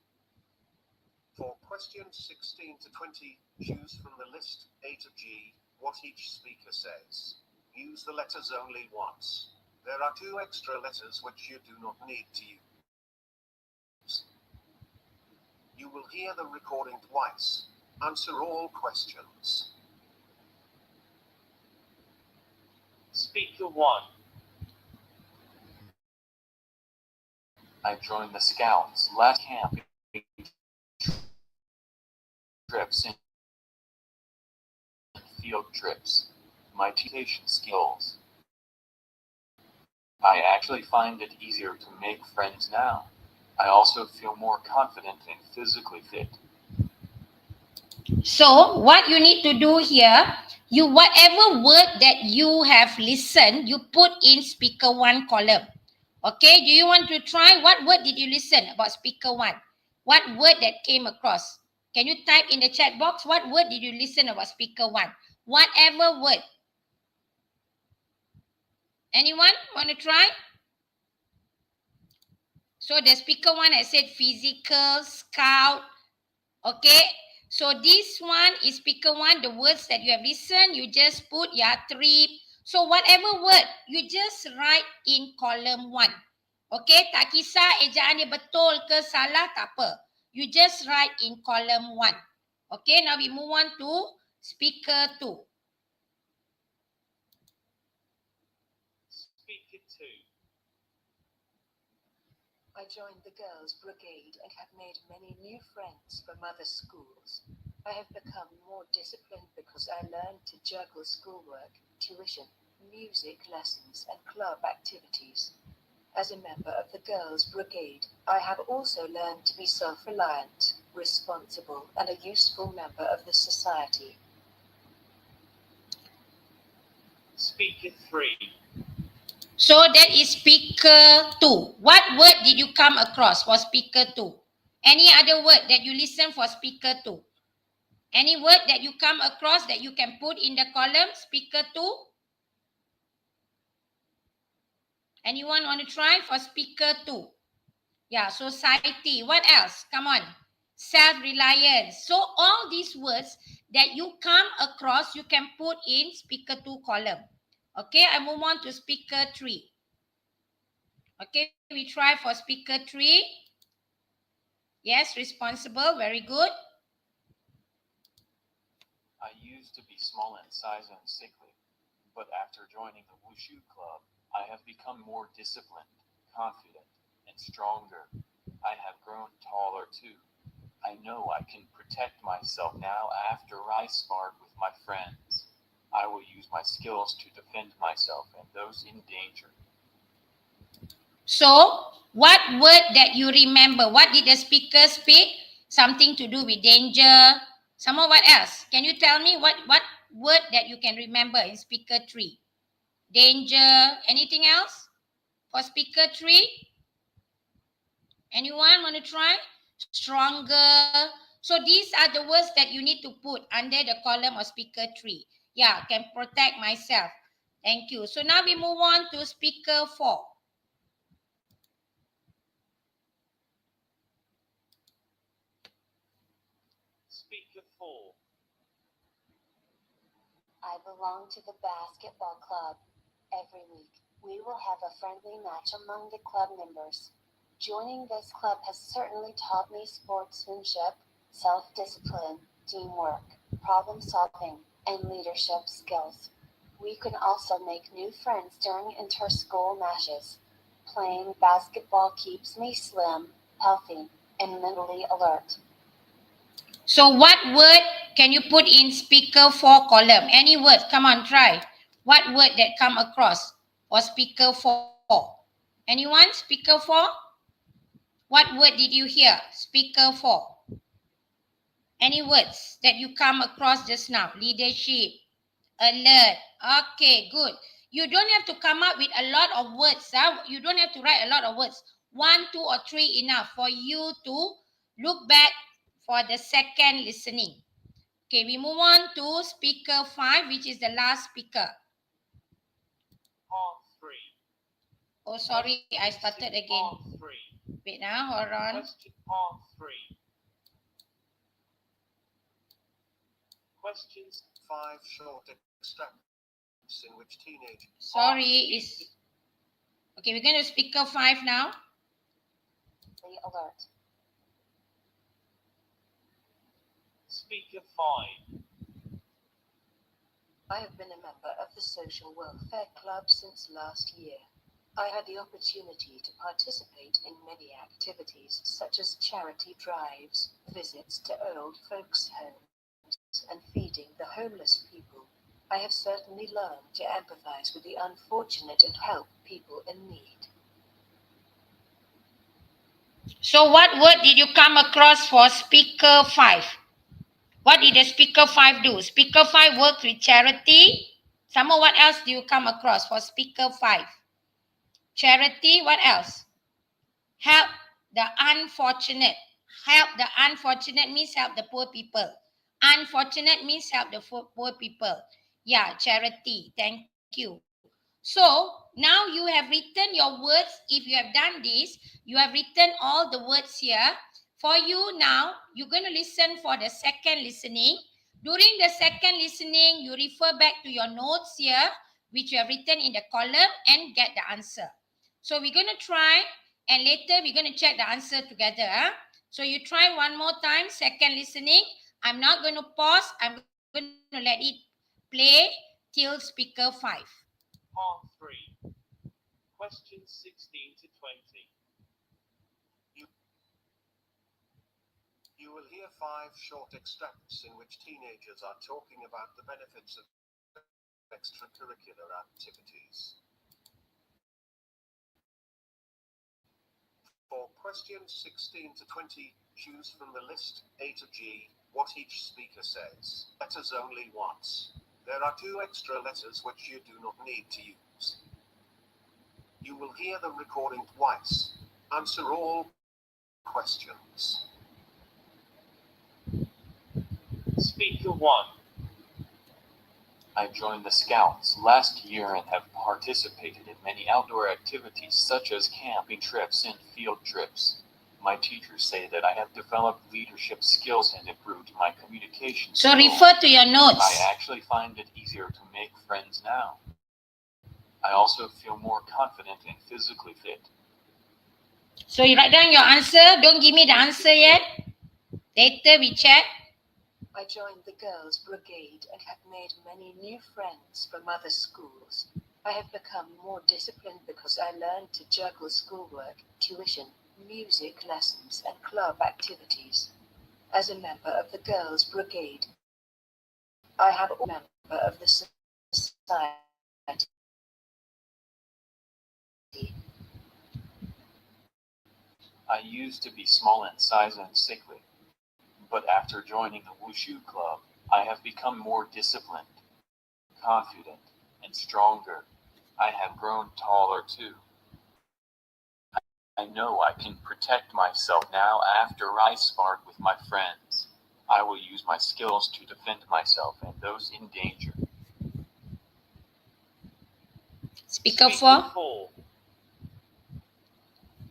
For questions 16 to 20, choose from the list A to G what each speaker says. Use the letters only once. There are 2 extra letters which you do not need to use. You will hear the recording twice. Answer all questions. Speaker 1. I joined the Scouts last camp trips and field trips. My teaching skills. I actually find it easier to make friends now. I also feel more confident and physically fit. So what you need to do here, you whatever word that you have listened, you put in speaker 1 column. Okay, do you want to try? What word did you listen about speaker 1? What word that came across? Can you type in the chat box? What word did you listen about speaker 1? Whatever word. Anyone want to try? So the speaker 1 has said physical, scout. Okay. So this one is speaker 1. The words that you have listened, you just put trip. So whatever word, you just write in column 1. Okay. Tak kisah ejaan dia betul ke salah, tak apa. You just write in column 1. Okay. Now we move on to speaker 2. Speaker 2. I joined the Girls' Brigade and have made many new friends from other schools. I have become more disciplined because I learned to juggle schoolwork, tuition, music lessons and club activities. As a member of the Girls' Brigade, I have also learned to be self-reliant, responsible and a useful member of the society. Speaker 3. So that is speaker 2. What word did you come across for speaker 2? Any other word that you listen for speaker 2? Any word that you come across that you can put in the column speaker 2? Anyone want to try for speaker 2? Yeah, society. What else? Come on. Self-reliance. So all these words that you come across, you can put in speaker 2 column. Okay, I move on to speaker 3. Okay, we try for speaker 3. Yes, responsible. Very good. I used to be small in size and sickly, but after joining the Wushu Club, I have become more disciplined, confident, and stronger. I have grown taller too. I know I can protect myself now after I sparred with my friends. I will use my skills to defend myself and those in danger. So, what word that you remember? What did the speaker speak? Something to do with danger. Some more, what else? Can you tell me what word that you can remember in speaker 3? Danger. Anything else for speaker 3? Anyone want to try? Stronger. So these are the words that you need to put under the column of speaker 3. Yeah, can protect myself. Thank you. So now we move on to speaker 4. Speaker 4. I belong to the basketball club. Every week, we will have a friendly match among the club members. Joining this club has certainly taught me sportsmanship, self-discipline, teamwork, problem-solving, and leadership skills. We can also make new friends during inter-school matches. Playing basketball keeps me slim, healthy, and mentally alert. So what word can you put in speaker 4 column? Any word? Come on, try. What word that come across for speaker 4? Anyone? Speaker 4? What word did you hear? Speaker 4. Any words that you come across just now? Leadership, alert. Okay, good. You don't have to come up with a lot of words. You don't have to write a lot of words. 1, 2, or 3 enough for you to look back for the second listening. Okay, we move on to speaker 5, which is the last speaker. Part 3. Oh, sorry, I started again. Part 3. Wait now, hold on. Question part 3. Questions. 5 short extracts in which teenagers... Sorry, is okay. We're going to speaker 5 now. Alert. Speaker 5. I have been a member of the Social Welfare Club since last year. I had the opportunity to participate in many activities such as charity drives, visits to old folks' homes, and feeding the homeless people. I have certainly learned to empathize with the unfortunate and help people in need. So what word did you come across for speaker 5? What did the speaker 5 do? Speaker 5 works with charity. Some more, what else do you come across for speaker 5? Charity, what else? Help the unfortunate. Help the unfortunate means help the poor people. Unfortunate means help the poor people. Yeah, charity. Thank you. So now you have written your words. If you have done this, you have written all the words here. For you now, you're going to listen for the second listening. During the second listening, you refer back to your notes here, which you have written in the column, and get the answer. So we're going to try, and later we're going to check the answer together. So you try one more time, second listening. I'm not going to pause. I'm going to let it play till speaker 5. Part 3. Questions 16 to 20. You will hear 5 short extracts in which teenagers are talking about the benefits of extracurricular activities. For questions 16 to 20, choose from the list A to G what each speaker says. Letters only once. There are 2 extra letters which you do not need to use. You will hear the recording twice. Answer all questions. Speaker 1. I joined the Scouts last year and have participated in many outdoor activities such as camping trips and field trips. My teachers say that I have developed leadership skills and improved my communication So skills. refer to your notes. I actually find it easier to make friends now. I also feel more confident and physically fit. So you write down your answer. Don't give me the answer yet. Later we check. I joined the Girls' Brigade and have made many new friends from other schools. I have become more disciplined because I learned to juggle schoolwork, tuition, music lessons, and club activities. As a member of the Girls' Brigade, I have a member of the society. I used to be small in size and sickly, but after joining the Wushu Club, I have become more disciplined, confident, and stronger. I have grown taller too. I know I can protect myself now after I sparred with my friends. I will use my skills to defend myself and those in danger. Speaker 4.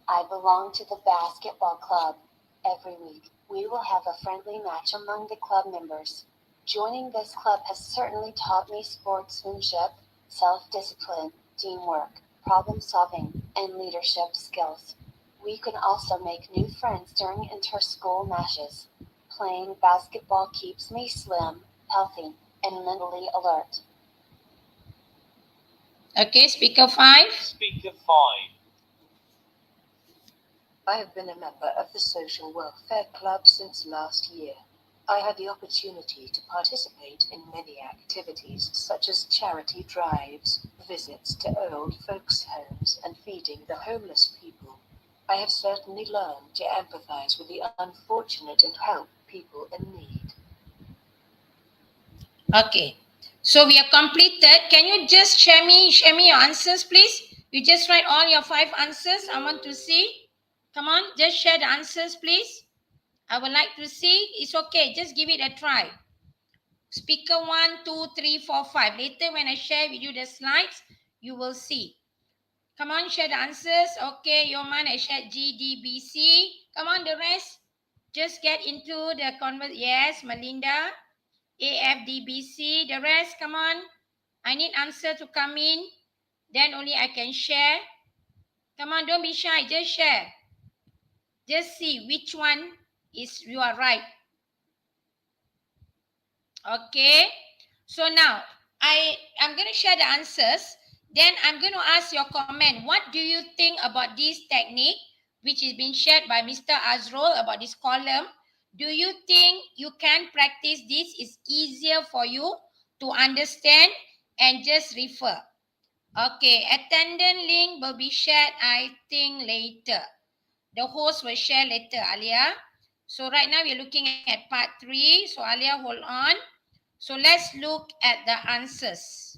I belong to the basketball club. Every week, we will have a friendly match among the club members. Joining this club has certainly taught me sportsmanship, self-discipline, teamwork, problem-solving, and leadership skills. We can also make new friends during inter-school matches. Playing basketball keeps me slim, healthy, and mentally alert. Okay, speaker 5. Speaker 5. I have been a member of the Social Welfare Club since last year. I had the opportunity to participate in many activities such as charity drives, visits to old folks' homes, and feeding the homeless people. I have certainly learned to empathize with the unfortunate and help people in need. Okay, so we have completed. Can you just share me your answers, please? You just write all your 5 answers. I want to see. Come on, just share the answers, please. I would like to see. It's okay, just give it a try. Speaker 1, 2, 3, 4, 5. Later when I share with you the slides, you will see. Come on, share the answers. Okay, Yoman, I shared GDBC. Come on, the rest. Just get into the conversation. Yes, Melinda. AFDBC. The rest, come on. I need answer to come in. Then only I can share. Come on, don't be shy. Just share. Just see which one is you are right. Okay. So now, I'm going to share the answers. Then I'm going to ask your comment. What do you think about this technique, which is being shared by Mr. Azrul about this column? Do you think you can practice this? It's easier for you to understand and just refer. Okay, attendant link will be shared, I think, later. The host will share later, Alia. So right now we're looking at part 3. So Alia, hold on. So let's look at the answers.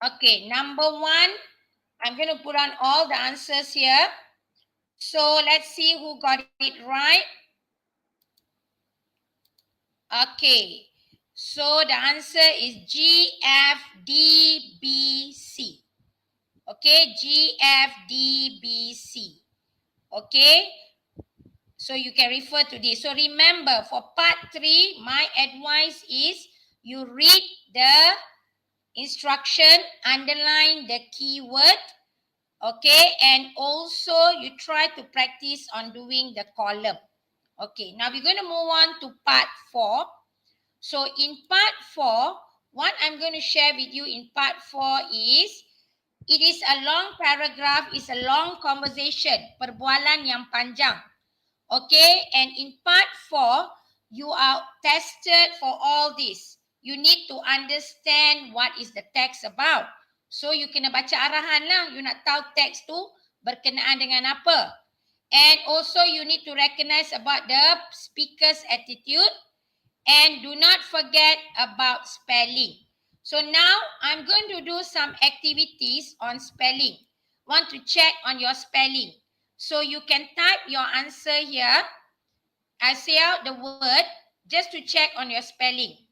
Okay, number 1, I'm going to put on all the answers here. So let's see who got it right. Okay, so the answer is GFDBC. Okay, GFDBC. Okay, so you can refer to this. So remember, for part 3, my advice is you read the instruction, underline the keyword, okay, and also you try to practice on doing the column. Okay, now we're going to move on to part 4. So in part 4, what I'm going to share with you in part 4 is, it is a long paragraph, it's a long conversation, perbualan yang panjang. Okay, and in part 4, you are tested for all this. You need to understand what is the text about. So you kena baca arahan lah, you nak tahu teks tu berkenaan dengan apa. And also you need to recognize about the speaker's attitude. And do not forget about spelling. So now I'm going to do some activities on spelling. Want to check on your spelling. So you can type your answer here. I say out the word just to check on your spelling.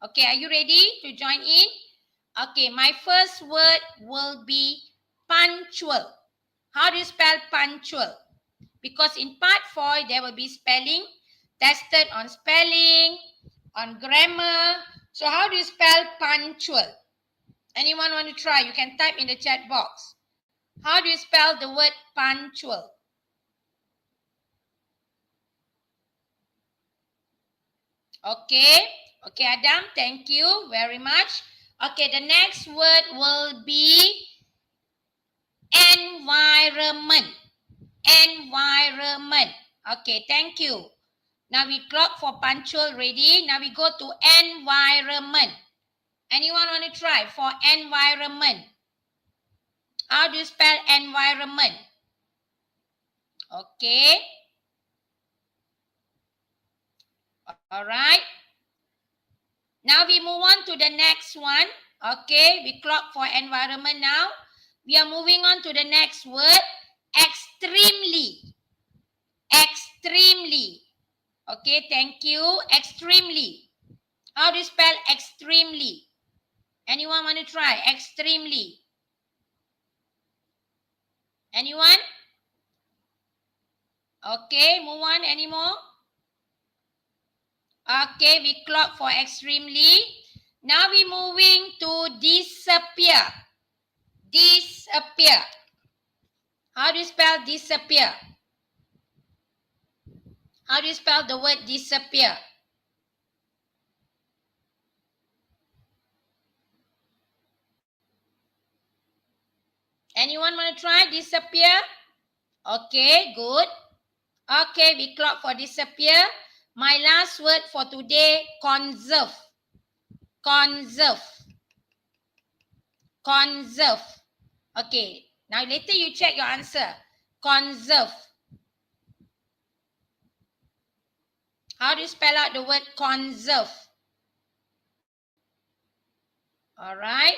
Okay, are you ready to join in? Okay, my first word will be punctual. How do you spell punctual? Because in part 4, there will be spelling, tested on spelling, on grammar. So how do you spell punctual? Anyone want to try? You can type in the chat box. How do you spell the word punctual? Okay. Okay, Adam, thank you very much. Okay, the next word will be environment. Environment. Okay, thank you. Now we clock for punctual ready. Now we go to environment. Anyone want to try for environment? How do you spell environment? Okay. Alright. Now we move on to the next one. Okay, we clock for environment now. We are moving on to the next word. Extremely. Extremely. Okay, thank you. Extremely. How do you spell extremely? Anyone want to try? Extremely. Anyone? Okay, move on. Any more? Okay, we clock for extremely. Now we're moving to disappear. Disappear. How do you spell disappear? How do you spell the word disappear? Anyone want to try disappear? Okay, good. Okay, we clock for disappear. My last word for today, conserve. Conserve. Conserve. Okay, now later you check your answer. Conserve. How do you spell out the word conserve? All right.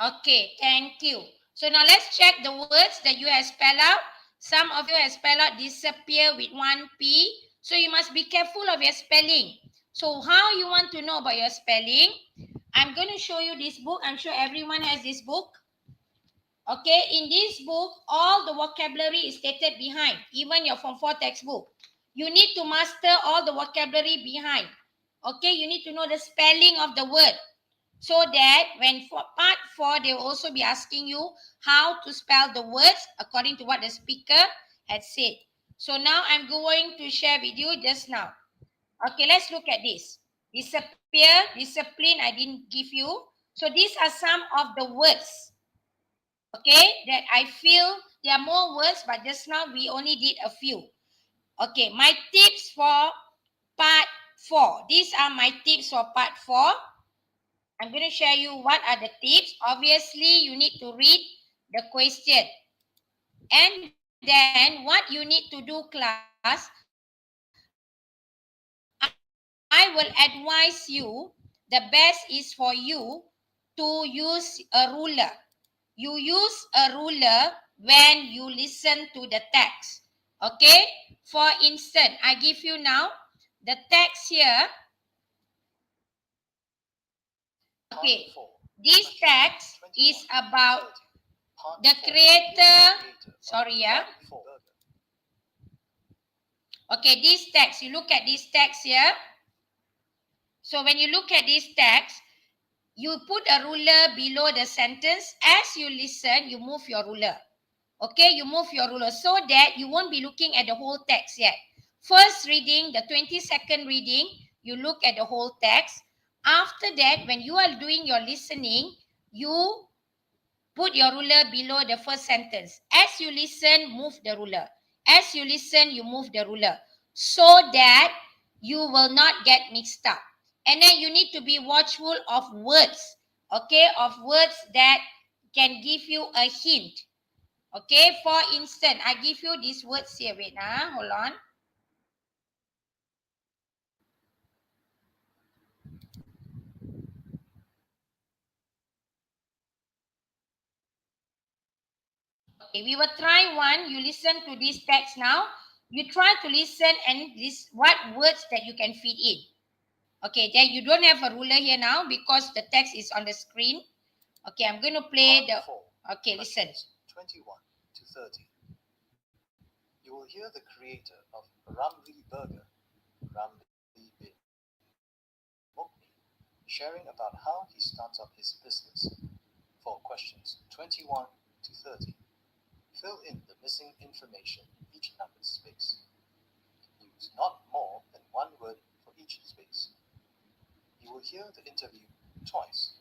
Okay, thank you. So now let's check the words that you have spelled out. Some of you have spelled out disappear with one P. So you must be careful of your spelling. So how you want to know about your spelling? I'm going to show you this book. I'm sure everyone has this book. Okay, in this book, all the vocabulary is stated behind, even your Form 4 textbook. You need to master all the vocabulary behind. Okay, you need to know the spelling of the word. So that when for part 4, they will also be asking you how to spell the words according to what the speaker had said. So now I'm going to share with you just now. Okay, let's look at this. Disappear, discipline, I didn't give you. So these are some of the words. Okay, that I feel there are more words, but just now we only did a few. Okay, my tips for part 4. These are my tips for part 4. I'm going to share you what are the tips. Obviously, you need to read the question. And then what you need to do, class, I will advise you, the best is for you to use a ruler. You use a ruler when you listen to the text. Okay? For instance, I give you now the text here. Okay, this text is about the creator. Sorry, yeah. Okay, this text, you look at this text here. So when you look at this text, you put a ruler below the sentence. As you listen, you move your ruler. Okay, you move your ruler so that you won't be looking at the whole text yet. First reading, the 20-second reading, you look at the whole text. After that, when you are doing your listening, you put your ruler below the first sentence. As you listen, move the ruler. As you listen, you move the ruler so that you will not get mixed up. And then you need to be watchful of words, okay, of words that can give you a hint. Okay, for instance, I give you these words here. Wait, hold on. Okay, we will try one. You listen to this text now. You try to listen and this what words that you can fit in. Okay, then you don't have a ruler here now because the text is on the screen. Okay, I'm going to play the... Okay, listen. 21 to 30. You will hear the creator of Ramli Burger, Ramli Bin Mukni, sharing about how he starts up his business. For questions 21 to 30, fill in the missing information in each numbered space. Use not more than one word for each space. You will hear the interview twice.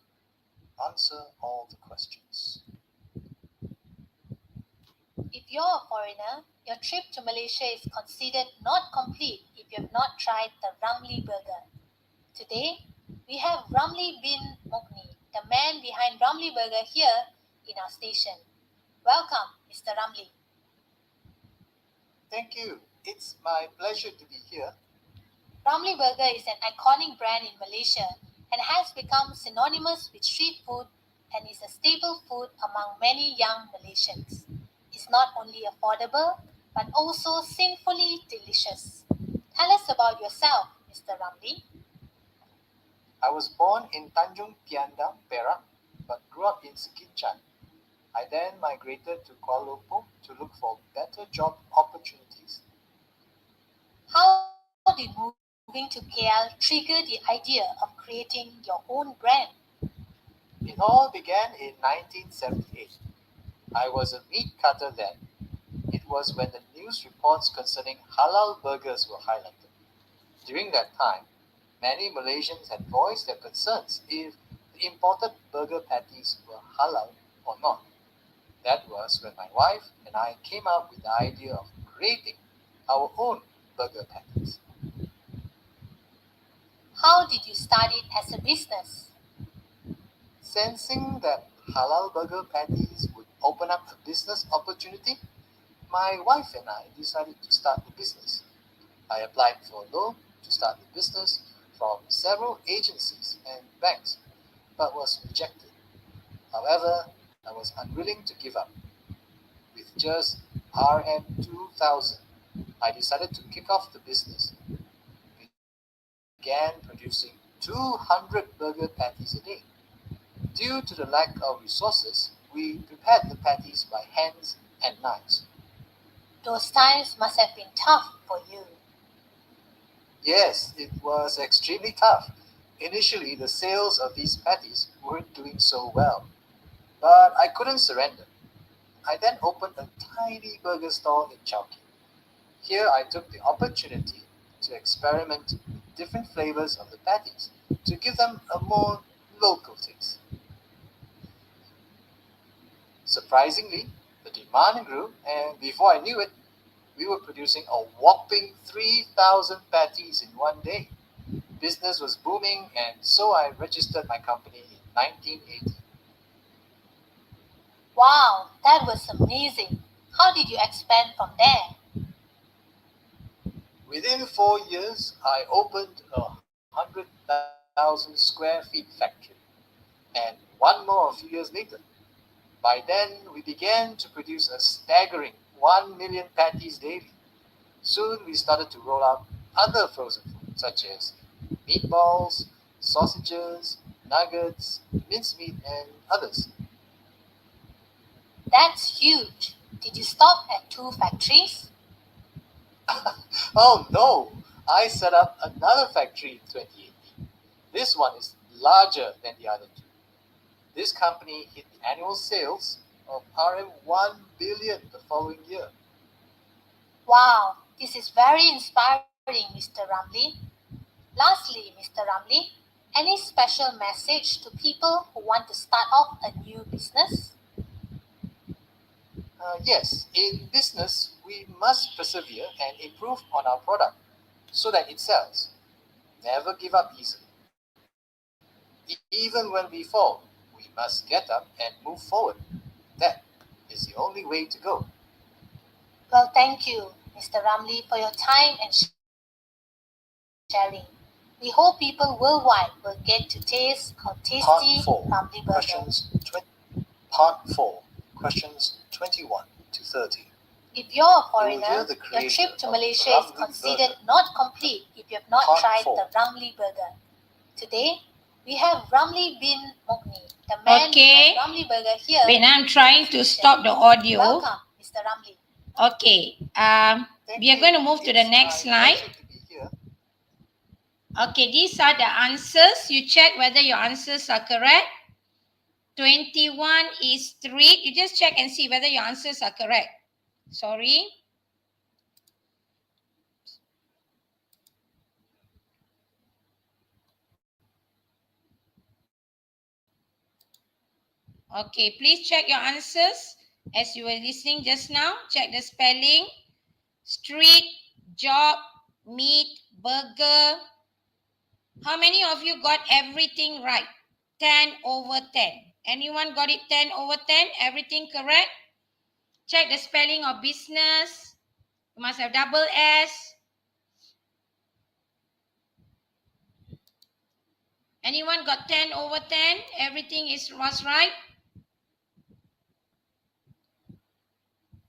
Answer all the questions. If you're a foreigner, your trip to Malaysia is considered not complete if you have not tried the Ramli Burger. Today, we have Ramli bin Mukni, the man behind Ramli Burger here, in our station. Welcome, Mr. Ramli. Thank you. It's my pleasure to be here. Ramli Burger is an iconic brand in Malaysia and has become synonymous with street food and is a staple food among many young Malaysians. It's not only affordable but also sinfully delicious. Tell us about yourself, Mr. Ramli. I was born in Tanjung Piandang, Perak, but grew up in Sekinchan. I then migrated to Kuala Lumpur to look for better job opportunities. How did moving to KL trigger the idea of creating your own brand? It all began in 1978. I was a meat cutter then. It was when the news reports concerning halal burgers were highlighted. During that time, many Malaysians had voiced their concerns if the imported burger patties were halal or not. That was when my wife and I came up with the idea of creating our own burger patties. How did you start it as a business? Sensing that halal burger patties would open up a business opportunity, my wife and I decided to start the business. I applied for a loan to start the business from several agencies and banks, but was rejected. However, I was unwilling to give up. With just RM2,000, I decided to kick off the business. We began producing 200 burger patties a day. Due to the lack of resources, we prepared the patties by hands and knives. Those times must have been tough for you. Yes, it was extremely tough. Initially, the sales of these patties weren't doing so well, but I couldn't surrender. I then opened a tiny burger stall in Chowking. Here I took the opportunity to experiment with different flavors of the patties to give them a more local taste. Surprisingly, the demand grew, and before I knew it, we were producing a whopping 3,000 patties in one day. Business was booming, and so I registered my company in 1980. Wow, that was amazing. How did you expand from there? Within 4 years, I opened a 100,000 square feet factory, and one more a few years later. By then, we began to produce a staggering 1 million patties daily. Soon, we started to roll out other frozen foods such as meatballs, sausages, nuggets, mincemeat, and others. That's huge. Did you stop at 2 factories? Oh no! I set up another factory in 2018. This one is larger than the other two. This company hit annual sales of RM1 billion the following year. Wow, this is very inspiring, Mr. Ramli. Lastly, Mr. Ramli, any special message to people who want to start off a new business? Yes, in business, we must persevere and improve on our product so that it sells. Never give up easily. Even when we fall, we must get up and move forward. That is the only way to go. Well, thank you, Mr. Ramli, for your time and sharing. We hope people worldwide will get to taste our tasty Ramli burger. Part 4, questions 21 to 30. If you're a hear foreigner, the your creator trip to of Malaysia is Ramli considered burger. not complete if you have not Part tried 4. the Ramli burger. Today, we have Ramli bin Mokni, the man Okay. behind Ramli burger here. When I'm trying to stop the audio. Welcome, Mr. Ramli. Okay. We are going to move to the next slide. Okay, these are the answers. You check whether your answers are correct. 21 is street. You just check and see whether your answers are correct. Sorry. Okay, please check your answers as you were listening just now. Check the spelling. Street, job, meat, burger. How many of you got everything right? 10 over 10. Anyone got it 10 over 10? Everything correct? Check the spelling of business. You must have double S. Anyone got 10 over 10? Everything was right?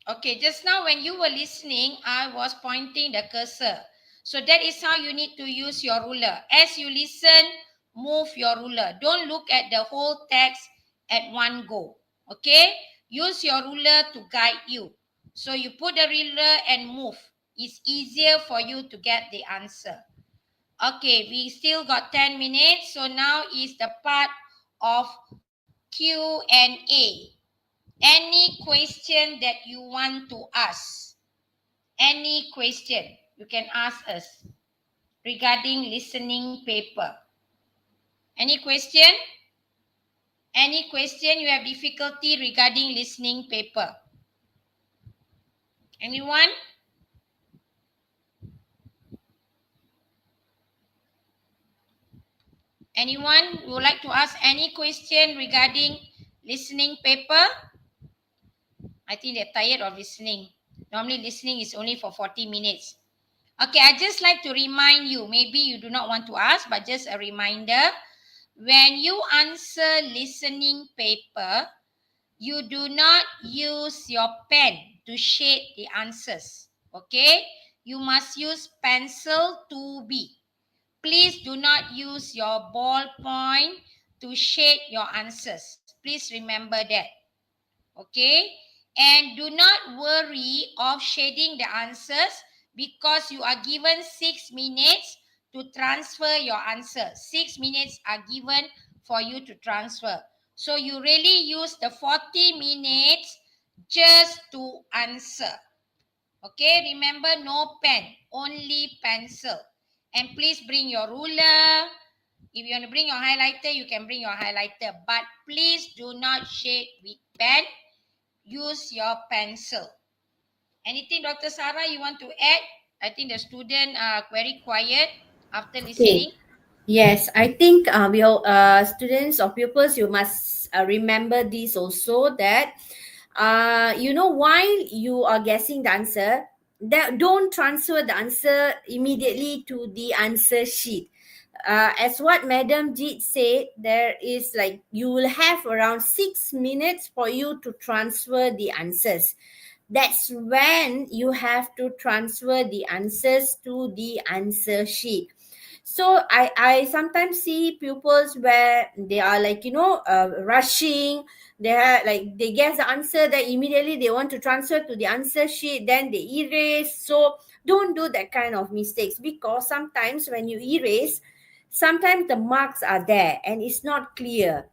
Okay, just now when you were listening, I was pointing the cursor. So that is how you need to use your ruler. As you listen, move your ruler. Don't look at the whole text at one go. Okay? Use your ruler to guide you. So you put the ruler and move. It's easier for you to get the answer. Okay, we still got 10 minutes. So now is the part of Q&A. Any question that you want to ask? Any question you can ask us regarding listening paper? Any question? Any question you have difficulty regarding listening paper? Anyone? Anyone would like to ask any question regarding listening paper? I think they're tired of listening. Normally listening is only for 40 minutes. Okay, I just like to remind you, maybe you do not want to ask, but just a reminder. When you answer listening paper, you do not use your pen to shade the answers. Okay? You must use pencil 2B. Please do not use your ballpoint to shade your answers. Please remember that. Okay? And do not worry of shading the answers because you are given 6 minutes to transfer your answer. 6 minutes are given for you to transfer. So you really use the 40 minutes just to answer. Okay, remember no pen, only pencil. And please bring your ruler. If you want to bring your highlighter, you can bring your highlighter. But please do not shade with pen. Use your pencil. Anything, Dr. Sarah, you want to add? I think the student are very quiet after listening. Yes, I think we all, students or pupils, you must remember this also that while you are guessing the answer, that don't transfer the answer immediately to the answer sheet. As what Madam Jeet said, there is like you will have around 6 minutes for you to transfer the answers. That's when you have to transfer the answers to the answer sheet. So I sometimes see pupils where they are like, rushing. They guess the answer, that immediately they want to transfer to the answer sheet, then they erase. So don't do that kind of mistakes, because sometimes when you erase, sometimes the marks are there and it's not clear.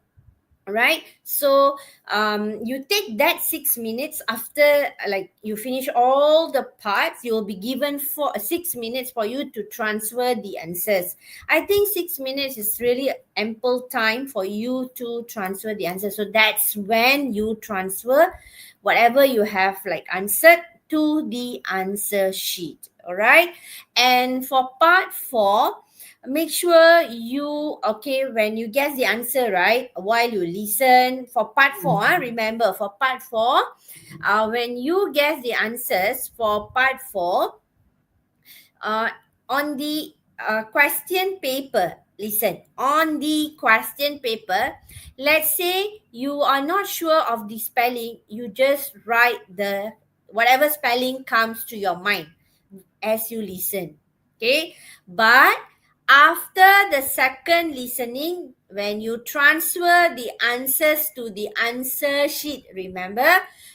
Right? So you take that 6 minutes after, like, you finish all the parts, you will be given 6 minutes for you to transfer the answers. I think 6 minutes is really ample time for you to transfer the answer. So that's when you transfer whatever you have like answered to the answer sheet. All right? And for part 4, make sure you, when you guess the answer, right, while you listen. For part 4, remember, for part 4, when you guess the answers for part 4, on the question paper, listen, on the question paper, let's say you are not sure of the spelling, you just write the whatever spelling comes to your mind as you listen. Okay? But after the second listening, when you transfer the answers to the answer sheet, remember,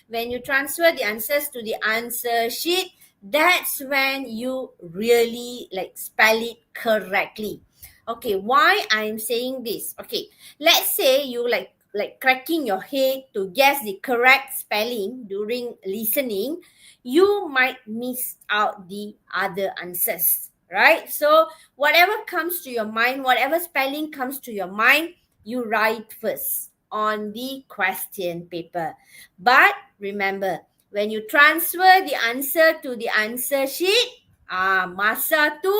when you transfer the answers to the answer sheet, that's when you really like spell it correctly. Okay, why I'm saying this? Okay, let's say you like cracking your head to guess the correct spelling during listening, you might miss out the other answers. Right? So whatever comes to your mind, whatever spelling comes to your mind, you write first on the question paper. But remember, when you transfer the answer to the answer sheet, masa tu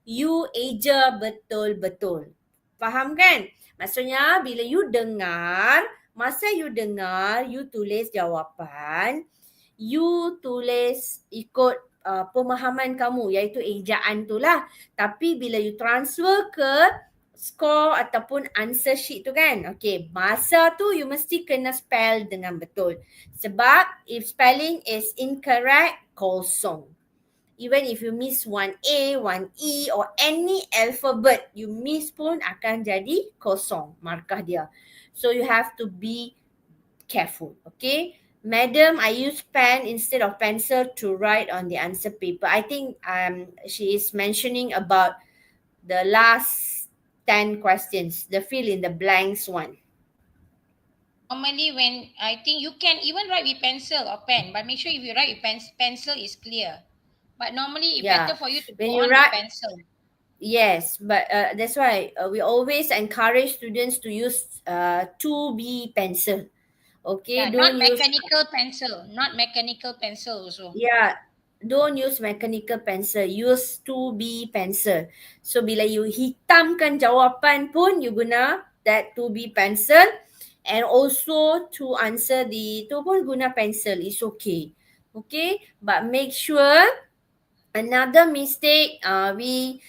you eja betul-betul. Faham kan? Maksudnya bila you dengar, masa you dengar, you tulis jawapan, you tulis ikut pemahaman kamu, iaitu ejaan tu lah. Tapi bila you transfer ke score ataupun answer sheet tu kan, okay, masa tu you mesti kena spell dengan betul. Sebab if spelling is incorrect, kosong. Even if you miss one A, one E or any alphabet you miss pun akan jadi kosong markah dia. So you have to be careful, okay? Madam, I use pen instead of pencil to write on the answer paper. I think she is mentioning about the last 10 questions, the fill in the blanks one. Normally when I think you can even write with pencil or pen, but make sure if you write with pencil is clear. But normally it's better for you to When go you on write, with pencil. yes, but that's why we always encourage students to use 2B pencil. Okay, Yeah, don't not use mechanical pencil, not mechanical pencil also. Yeah, don't use mechanical pencil. Use 2B pencil. So bila you hitamkan jawapan pun you guna that 2B pencil, and also to answer tu pun guna pencil. It's okay. Okay, but make sure another mistake we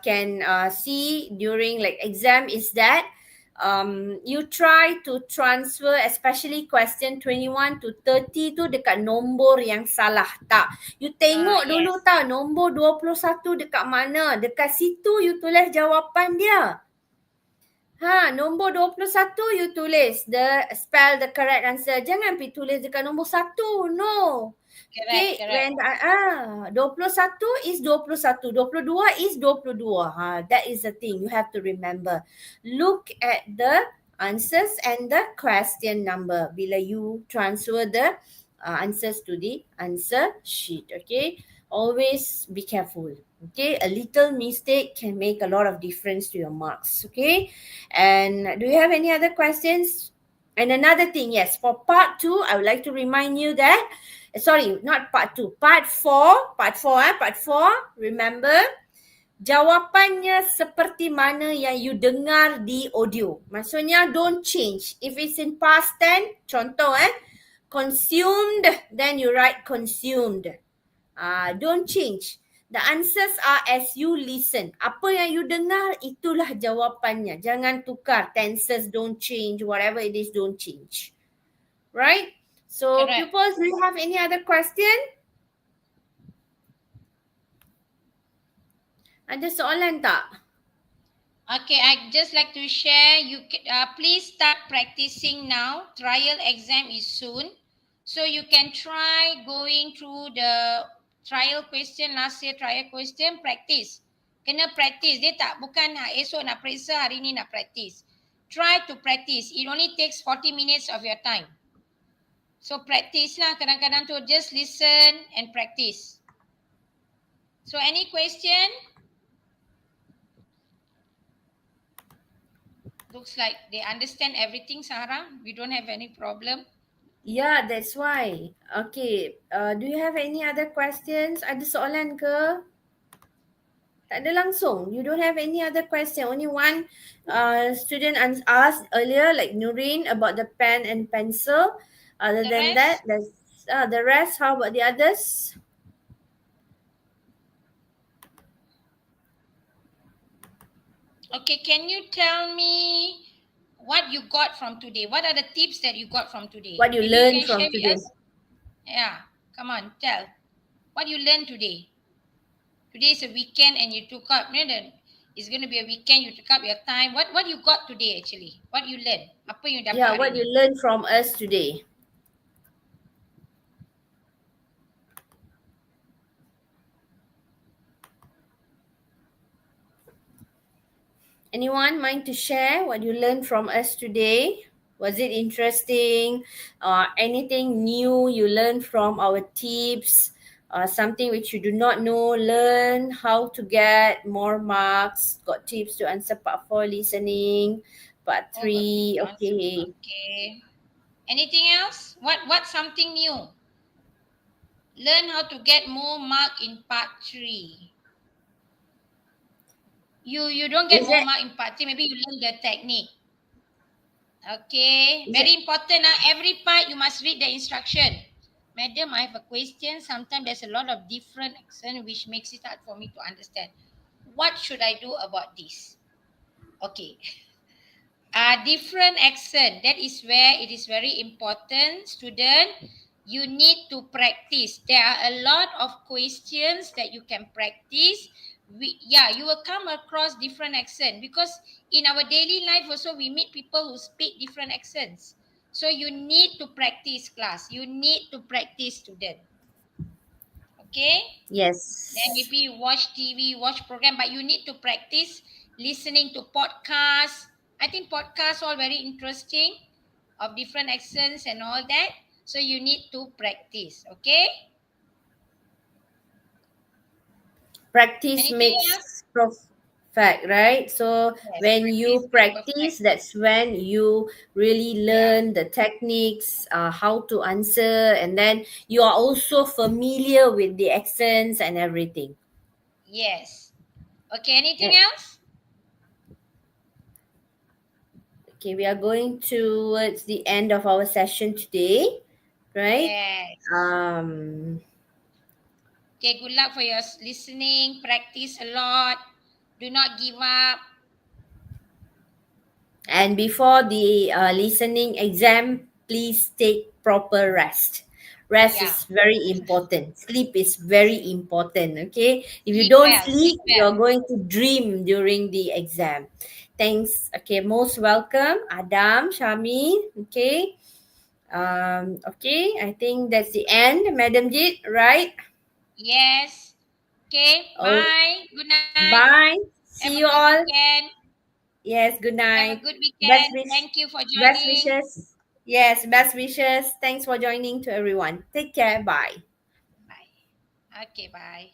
can see during like exam is that you try to transfer especially question 21 to 30 tu dekat nombor yang salah. Tak. You tengok dulu tau nombor 21 dekat mana. Dekat situ you tulis jawapan dia. Nombor 21 you tulis spell the correct answer. Jangan pergi tulis dekat nombor 1. No. Correct. When 21 is 21, 22 is 22. That is the thing you have to remember. Look at the answers and the question number bila you transfer the answers to the answer sheet. Okay, always be careful. Okay, a little mistake can make a lot of difference to your marks. Okay, and do you have any other questions? And another thing, yes, for part 2, I would like to remind you that, sorry, not part 2, part 4, remember, jawapannya seperti mana yang you dengar di audio. Maksudnya don't change. If it's in past tense, contoh consumed, then you write consumed. Don't change. The answers are as you listen. Apa yang you dengar, itulah jawapannya. Jangan tukar. Tenses don't change. Whatever it is, don't change. Right? So, pupils, do you have any other question? Ada soalan tak? Okay, I just like to share. You please start practicing now. Trial exam is soon, so you can try going through the trial question last year. Trial question practice. Kena practice. Dia tak bukan esok nak periksa, hari ni nak practice. Try to practice. It only takes 40 minutes of your time. So practice lah. Kadang-kadang tu just listen and practice. So any question? Looks like they understand everything, Sarah. We don't have any problem. Yeah, that's why. Okay, do you have any other questions? Ada soalan ke? Tak ada langsung. You don't have any other question. Only one student asked earlier, like Nurin, about the pen and pencil. Other than that, the rest, how about the others? Okay, can you tell me what you got from today? What are the tips that you got from today? What you Maybe learned can from share with today? us? Yeah, come on, tell. What you learned today? Today is a weekend and you took up, it's going to be a weekend, you took up your time. What you got today actually? What you learned? Apa you dapat Yeah, hari what ni? you learned from us today? Anyone mind to share what you learned from us today? Was it interesting? Anything new you learned from our tips? Something which you do not know, learn how to get more marks. Got tips to answer part 4 listening, part 3. Okay. Okay. Anything else? What's something new? Learn how to get more mark in part 3. You don't get Is more it- mark in part 3. Maybe you learn the technique. Okay, very important. Every part you must read the instruction. Madam, I have a question. Sometimes there's a lot of different accent which makes it hard for me to understand. What should I do about this? Okay. Different accent. That is where it is very important, student. You need to practice. There are a lot of questions that you can practice. You will come across different accent because in our daily life also we meet people who speak different accents. So you need to practice, class. You need to practice, student. Okay? Yes. Then maybe you watch TV, watch program, but you need to practice listening to podcasts. I think podcasts all very interesting of different accents and all that. So you need to practice. Okay? Practice Anything makes else? perfect, right? So Yes, when you practice, that's when you really learn the techniques, how to answer, and then you are also familiar with the accents and everything. Yes. Okay, anything Yeah. else? Okay, we are going towards the end of our session today, right? Yes. Okay, good luck for your listening. Practice a lot. Do not give up. And before the listening exam, please take proper rest. Rest is very important. Sleep is very important. Okay. If you Sleep don't well, sleep, sleep well. you're going to dream during the exam. Thanks. Okay. Most welcome, Adam, Shami. Okay. Okay. I think that's the end, Madam Jit, right? Yes. Okay. Oh, Bye. Good night. bye. Have See a you good all. weekend. Yes, good Have a night. good Best weekend. wish, Thank you for best joining. wishes. Yes, best wishes. Thanks for joining to everyone. Take care. Bye. Bye. Okay, bye.